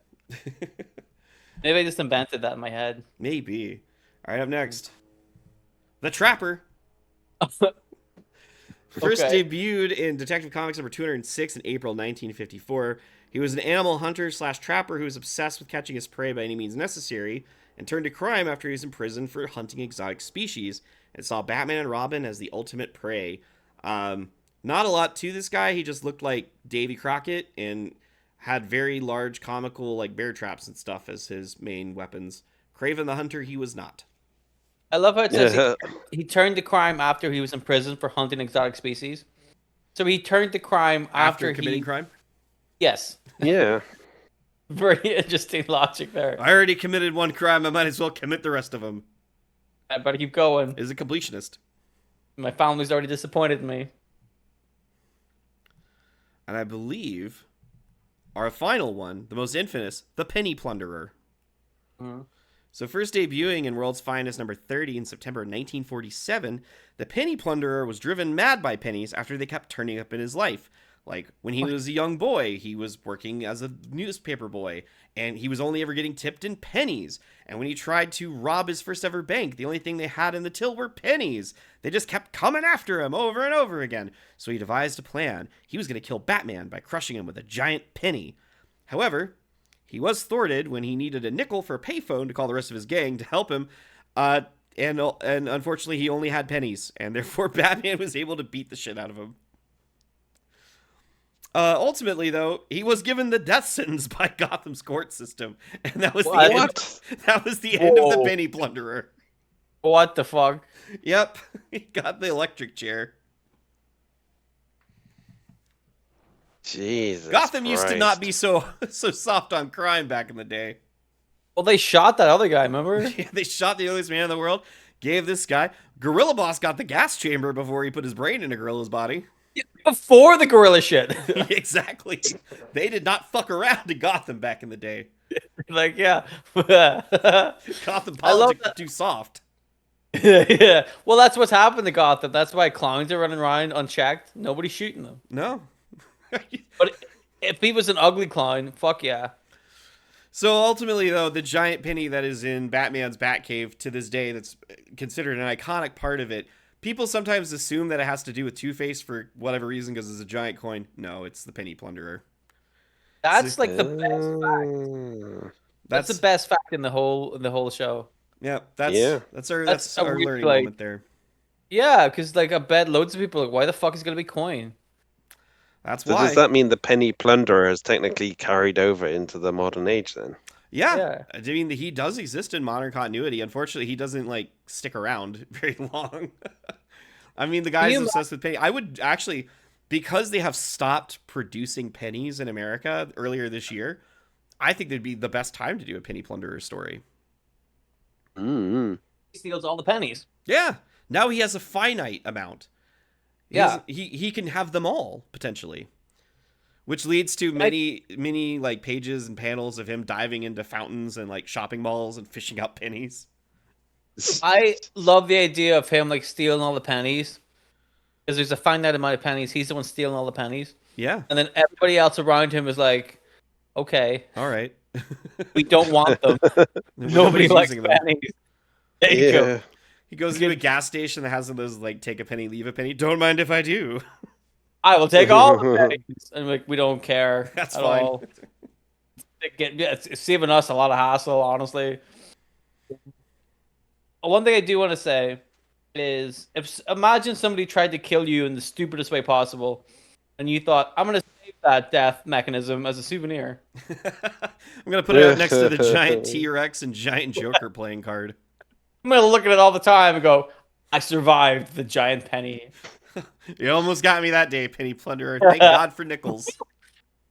Maybe I just invented that in my head. Maybe. All right, up next, the Trapper. First debuted in Detective Comics number 206 in April 1954. He was an animal hunter/trapper who was obsessed with catching his prey by any means necessary, and turned to crime after he was imprisoned for hunting exotic species, and saw Batman and Robin as the ultimate prey. Not a lot to this guy. He just looked like Davy Crockett and had very large comical like bear traps and stuff as his main weapons. Craven the Hunter, he was not. I love how it says he turned to crime after he was in prison for hunting exotic species. So he turned to crime after committing crime? Yes. Yeah. Very interesting logic there. I already committed one crime. I might as well commit the rest of them. I better keep going. Is a completionist. My family's already disappointed in me. And I believe our final one, the most infamous, the Penny Plunderer. So first debuting in World's Finest number 30 in September 1947, the Penny Plunderer was driven mad by pennies after they kept turning up in his life. Like, when he was a young boy, he was working as a newspaper boy, and he was only ever getting tipped in pennies. And when he tried to rob his first ever bank, the only thing they had in the till were pennies. They just kept coming after him over and over again. So he devised a plan. He was going to kill Batman by crushing him with a giant penny. However, he was thwarted when he needed a nickel for a payphone to call the rest of his gang to help him. And unfortunately, he only had pennies, and therefore Batman was able to beat the shit out of him. Ultimately, though, he was given the death sentence by Gotham's court system, and that was the end. That was the end of the Penny Plunderer. What the fuck? Yep, he got the electric chair. Jesus. Gotham used to not be so soft on crime back in the day. Well, they shot that other guy, remember? Yeah, they shot the ugliest man in the world. Gave this guy Gorilla Boss got the gas chamber before he put his brain in a gorilla's body. Before the gorilla shit. Exactly. They did not fuck around in Gotham back in the day. Like, yeah. Gotham politics are too soft. Yeah. Well, that's what's happened to Gotham. That's why clowns are running around unchecked. Nobody's shooting them. No. But if he was an ugly clown, fuck yeah. So ultimately, though, the giant penny that is in Batman's Batcave to this day, that's considered an iconic part of it. People sometimes assume that it has to do with Two-Face for whatever reason because it's a giant coin. No, it's the Penny Plunderer. That's like the best fact. That's the best fact in the whole show. Yeah, that's our learning moment there. Yeah, because like I bet loads of people are like, why the fuck is it gonna be coin? That's So does why. that mean the penny plunderer is technically carried over into the modern age then? Yeah. Yeah. I mean, he does exist in modern continuity. Unfortunately, he doesn't like stick around very long. I mean, the Can guy's you obsessed with penny. I would actually, because they have stopped producing pennies in America earlier this year, I think that'd be the best time to do a penny plunderer story. Mm. he steals all the pennies? Yeah. Now he has a finite amount. He Yeah. doesn't. He can have them all potentially, which leads to I, many like pages and panels of him diving into fountains and like shopping malls and fishing out pennies. I love the idea of him like stealing all the pennies because there's a finite amount of pennies. He's the one stealing all the pennies, Yeah. and then everybody else around him is like, "Okay, All right. we don't want them. Nobody Nobody's likes using them. pennies. There you go." Yeah. He goes into a gas station that has one of those like take a penny, leave a penny. Don't mind if I do. I will take all the pennies, and like we don't care That's at fine. all. It's saving us a lot of hassle, honestly. One thing I do want to say is, if imagine somebody tried to kill you in the stupidest way possible, and you thought, "I'm gonna save that death mechanism as a souvenir." I'm gonna put it out next to the giant T-Rex and giant Joker playing card. I'm gonna look at it all the time and go, "I survived the giant penny." You almost got me that day, penny plunderer. Thank God for nickels.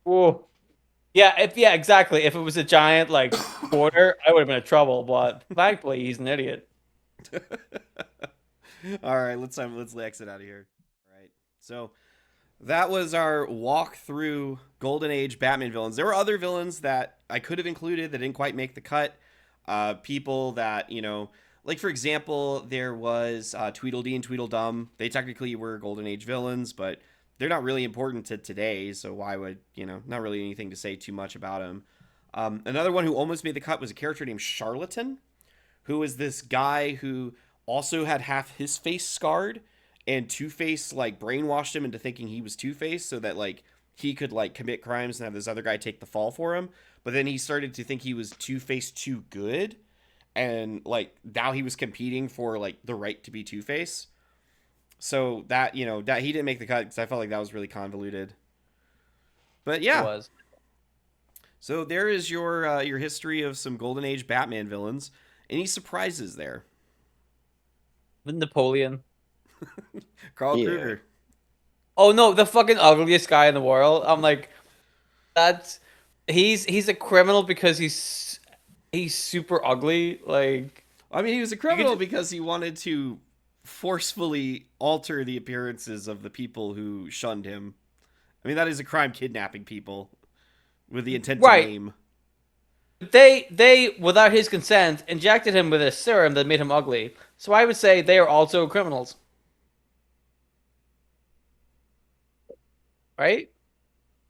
Whoa. Yeah, exactly. If it was a giant like quarter, I would have been in trouble. But thankfully, he's an idiot. All right, let's exit out of here. All right, so that was our walk through Golden Age Batman villains. There were other villains that I could have included that didn't quite make the cut. People that like for example, there was Tweedledee and Tweedledum. They technically were Golden Age villains, but they're not really important to today. So why would not really anything to say too much about them. Another one who almost made the cut was a character named Charlatan, who was this guy who also had half his face scarred, and Two-Face like brainwashed him into thinking he was Two-Face so that like he could like commit crimes and have this other guy take the fall for him. But then he started to think he was Two-Face too good, and like now he was competing for like the right to be Two-Face. So that that he didn't make the cut because I felt like that was really convoluted. But It yeah, was. so there is your history of some Golden Age Batman villains. Any surprises there? With Napoleon. Carl Yeah. Kruger. Oh no, the fucking ugliest guy in the world. I'm like, that's he's a criminal because he's super ugly. Like, I mean, he was a criminal because he wanted to forcefully alter the appearances of the people who shunned him. I mean, that is a crime, kidnapping people with the intent Right. to maim. they without his consent injected him with a serum that made him ugly. So I would say they are also criminals. Right?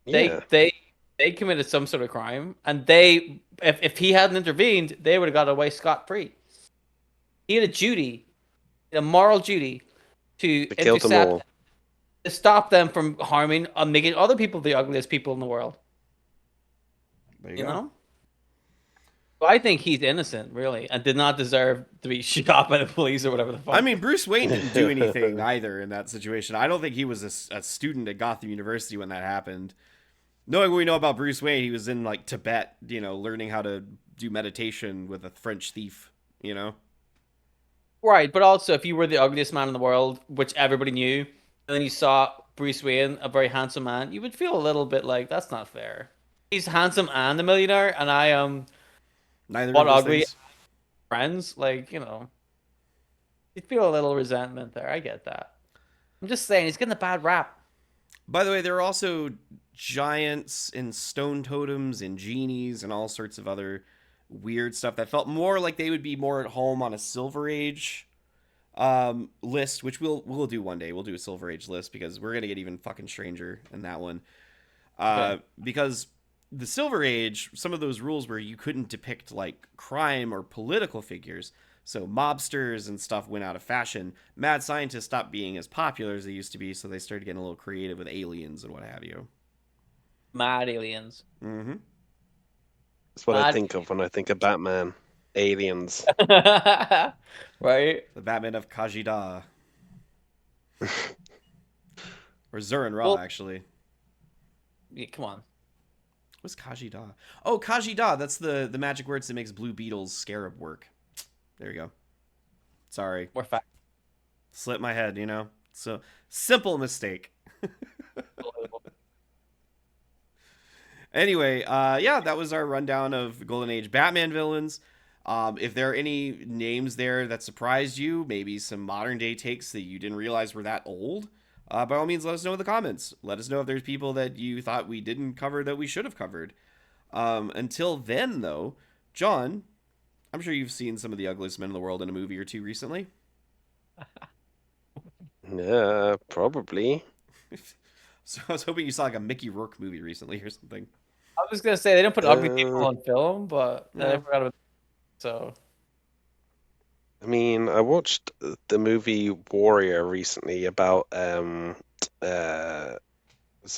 Yeah. They committed some sort of crime, and they if he hadn't intervened, they would have got away scot free. He had a duty, a moral duty, to They killed them all. intercept, to stop them from harming and making other people the ugliest people in the world. There you You go. know. So I think he's innocent, really, and did not deserve to be shot by the police or whatever the fuck. I mean, Bruce Wayne didn't do anything either in that situation. I don't think he was a student at Gotham University when that happened. Knowing what we know about Bruce Wayne, he was in like Tibet, learning how to do meditation with a French thief. right, but also if you were the ugliest man in the world, which everybody knew, and then you saw Bruce Wayne, a very handsome man, you would feel a little bit like that's not fair. He's handsome and a millionaire, and I am Neither what of those ugly things. friends. Like, you'd feel a little resentment there. I get that. I'm just saying he's getting a bad rap. By the way, there are also giants and stone totems and genies and all sorts of other weird stuff that felt more like they would be more at home on a Silver Age list, which we'll do one day. We'll do a Silver Age list because we're gonna get even fucking stranger in that one. Okay. Because the Silver Age, some of those rules where you couldn't depict like crime or political figures. So mobsters and stuff went out of fashion. Mad scientists stopped being as popular as they used to be, so they started getting a little creative with aliens and what have you. Mad aliens. Mm-hmm. That's what I Mad- think of when I think of Batman. Aliens. Right? The Batman of Kajida. Or Zurin Ra, Well- actually. Yeah, come on. What's Kajida? Oh, Kajida. That's the magic words that makes Blue Beetle's scarab work. There you go. Sorry. More fact. Slipped my head, So, simple mistake. Anyway, yeah, that was our rundown of Golden Age Batman villains. If there are any names there that surprised you, maybe some modern day takes that you didn't realize were that old, by all means, let us know in the comments. Let us know if there's people that you thought we didn't cover that we should have covered. Until then, though, John, I'm sure you've seen some of the ugliest men in the world in a movie or two recently. Yeah, probably. So I was hoping you saw like a Mickey Rourke movie recently or something. I was gonna say they didn't put ugly people Uh, on film, but then I No. forgot about. So I mean, I watched the movie Warrior recently about was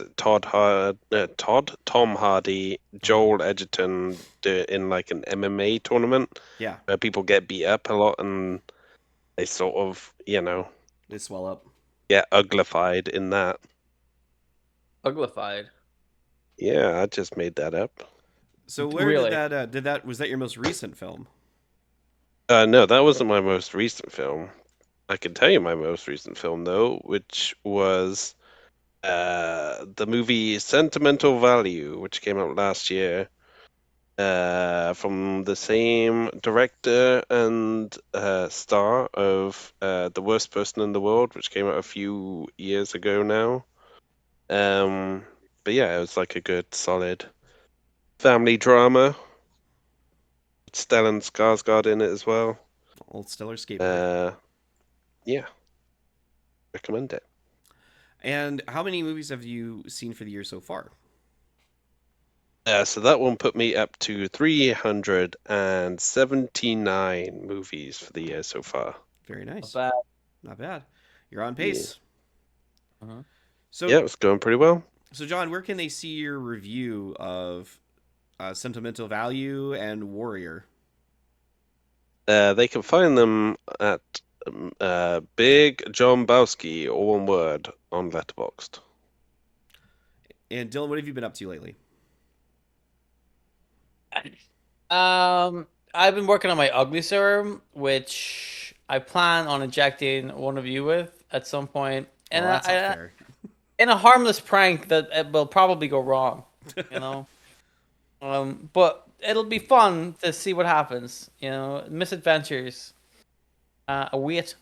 it Tom Hardy, Joel Edgerton in like an MMA tournament Yeah, where people get beat up a lot and they sort of, they swell up. get uglified in that. uglified. Yeah, I just made that up. So where Really? was that your most recent film? No, that wasn't my most recent film. I can tell you my most recent film though, which was the movie Sentimental Value, which came out last year, from the same director and star of The Worst Person in the World, which came out a few years ago now. But yeah, it was like a good, solid family drama. Stellan Skarsgård in it as well. Old Stellar Skateboard. Yeah, recommend it. And how many movies have you seen for the year so far? So that one put me up to 379 movies for the year so far. Very Not nice. bad. Not bad. You're on Yeah, pace. Uh-huh. yeah, So, it's going pretty well. so John, where can they see your review of Sentimental Value and Warrior? They can find them at Big John Bowski, all one word, on Letterboxd. And Dylan, what have you been up to lately? I've been working on my ugly serum, which I plan on injecting one of you with at some point, and Well, that's not I fair. in a harmless prank that it will probably go wrong, you know. But it'll be fun to see what happens, misadventures await.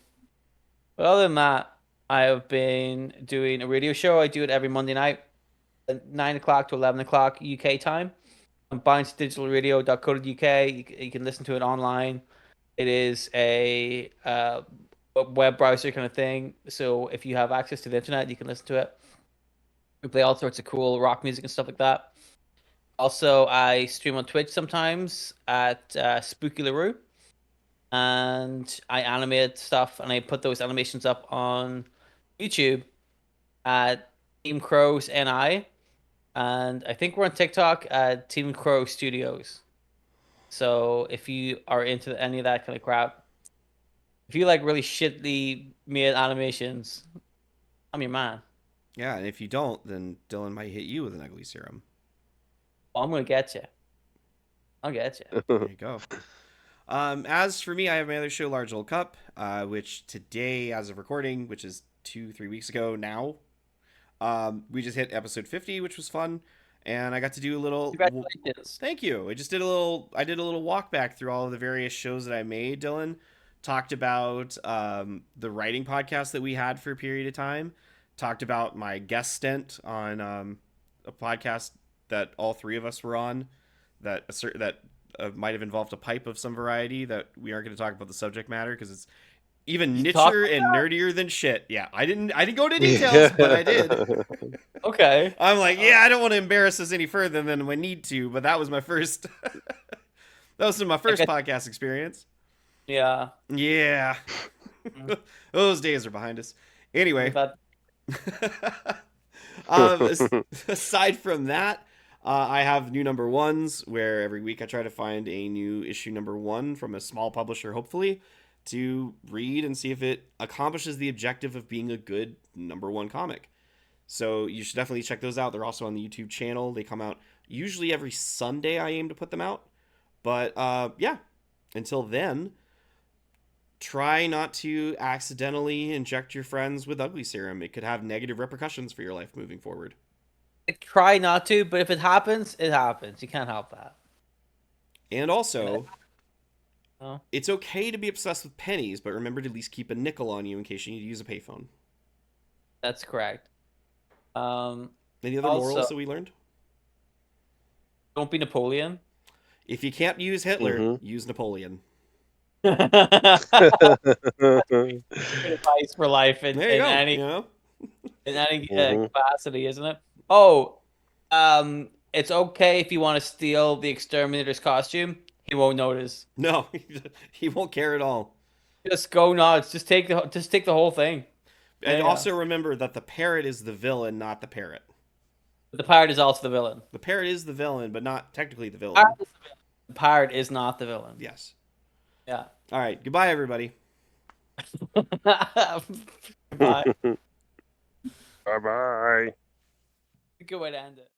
But other than that, I have been doing a radio show. I do it every Monday night, at 9 o'clock to 11 o'clock UK time. On BindsDigitalRadio.co.uk. You can listen to it online. It is a web browser kind of thing. So if you have access to the internet, you can listen to it. We play all sorts of cool rock music and stuff like that. Also, I stream on Twitch sometimes at Spooky LaRue, and I animate stuff, and I put those animations up on YouTube at Team Crows NI, and I think we're on TikTok at Team Crow Studios. So if you are into any of that kind of crap, if you like really shitly made animations, I'm your man. Yeah, and if you don't, then Dylan might hit you with an ugly serum. Well, I'm gonna get you. I'll get you. There you go. As for me, I have my other show, Large Old Cup, which today, as of recording, which is 2-3 weeks ago now, we just hit episode 50, which was fun, and I got to do a little. Congratulations. Thank you. I did a little walk back through all of the various shows that I made. Dylan talked about the writing podcast that we had for a period of time. Talked about my guest stint on a podcast that all three of us were on. That might have involved a pipe of some variety. That we aren't going to talk about the subject matter because it's even You talk nicher about and that? nerdier than shit. Yeah, I didn't go into details, but I did. Okay. I'm like, yeah, I don't want to embarrass us any further than we need to, but that was my first. That was my first podcast experience. Yeah. Yeah, those days are behind us. Anyway, That aside from that, I have new number ones where every week I try to find a new issue number one from a small publisher, hopefully, to read and see if it accomplishes the objective of being a good number one comic. So you should definitely check those out. They're also on the YouTube channel. They come out usually every Sunday. I aim to put them out. But yeah, until then, try not to accidentally inject your friends with ugly serum. It could have negative repercussions for your life moving forward. Try not to, but if it happens, it happens. You can't help that. And also, Oh. it's okay to be obsessed with pennies, but remember to at least keep a nickel on you in case you need to use a payphone. That's correct. Any other Also, morals that we learned? don't be Napoleon. If you can't use Hitler, Mhm. use Napoleon. Advice for life There you in go. any You know? Mhm. capacity, isn't it? Oh, it's okay if you want to steal the exterminator's costume. He won't notice. No, he won't care at all. Just go nuts. Just take the whole thing. And Yeah. also remember that the parrot is the villain, not the parrot. But the pirate is also the villain. The parrot is the villain, but not technically the villain. Pirate is the villain. The pirate is not the villain. Yes. Yeah. All right. Goodbye, everybody. Bye. Bye bye. Good way to end it.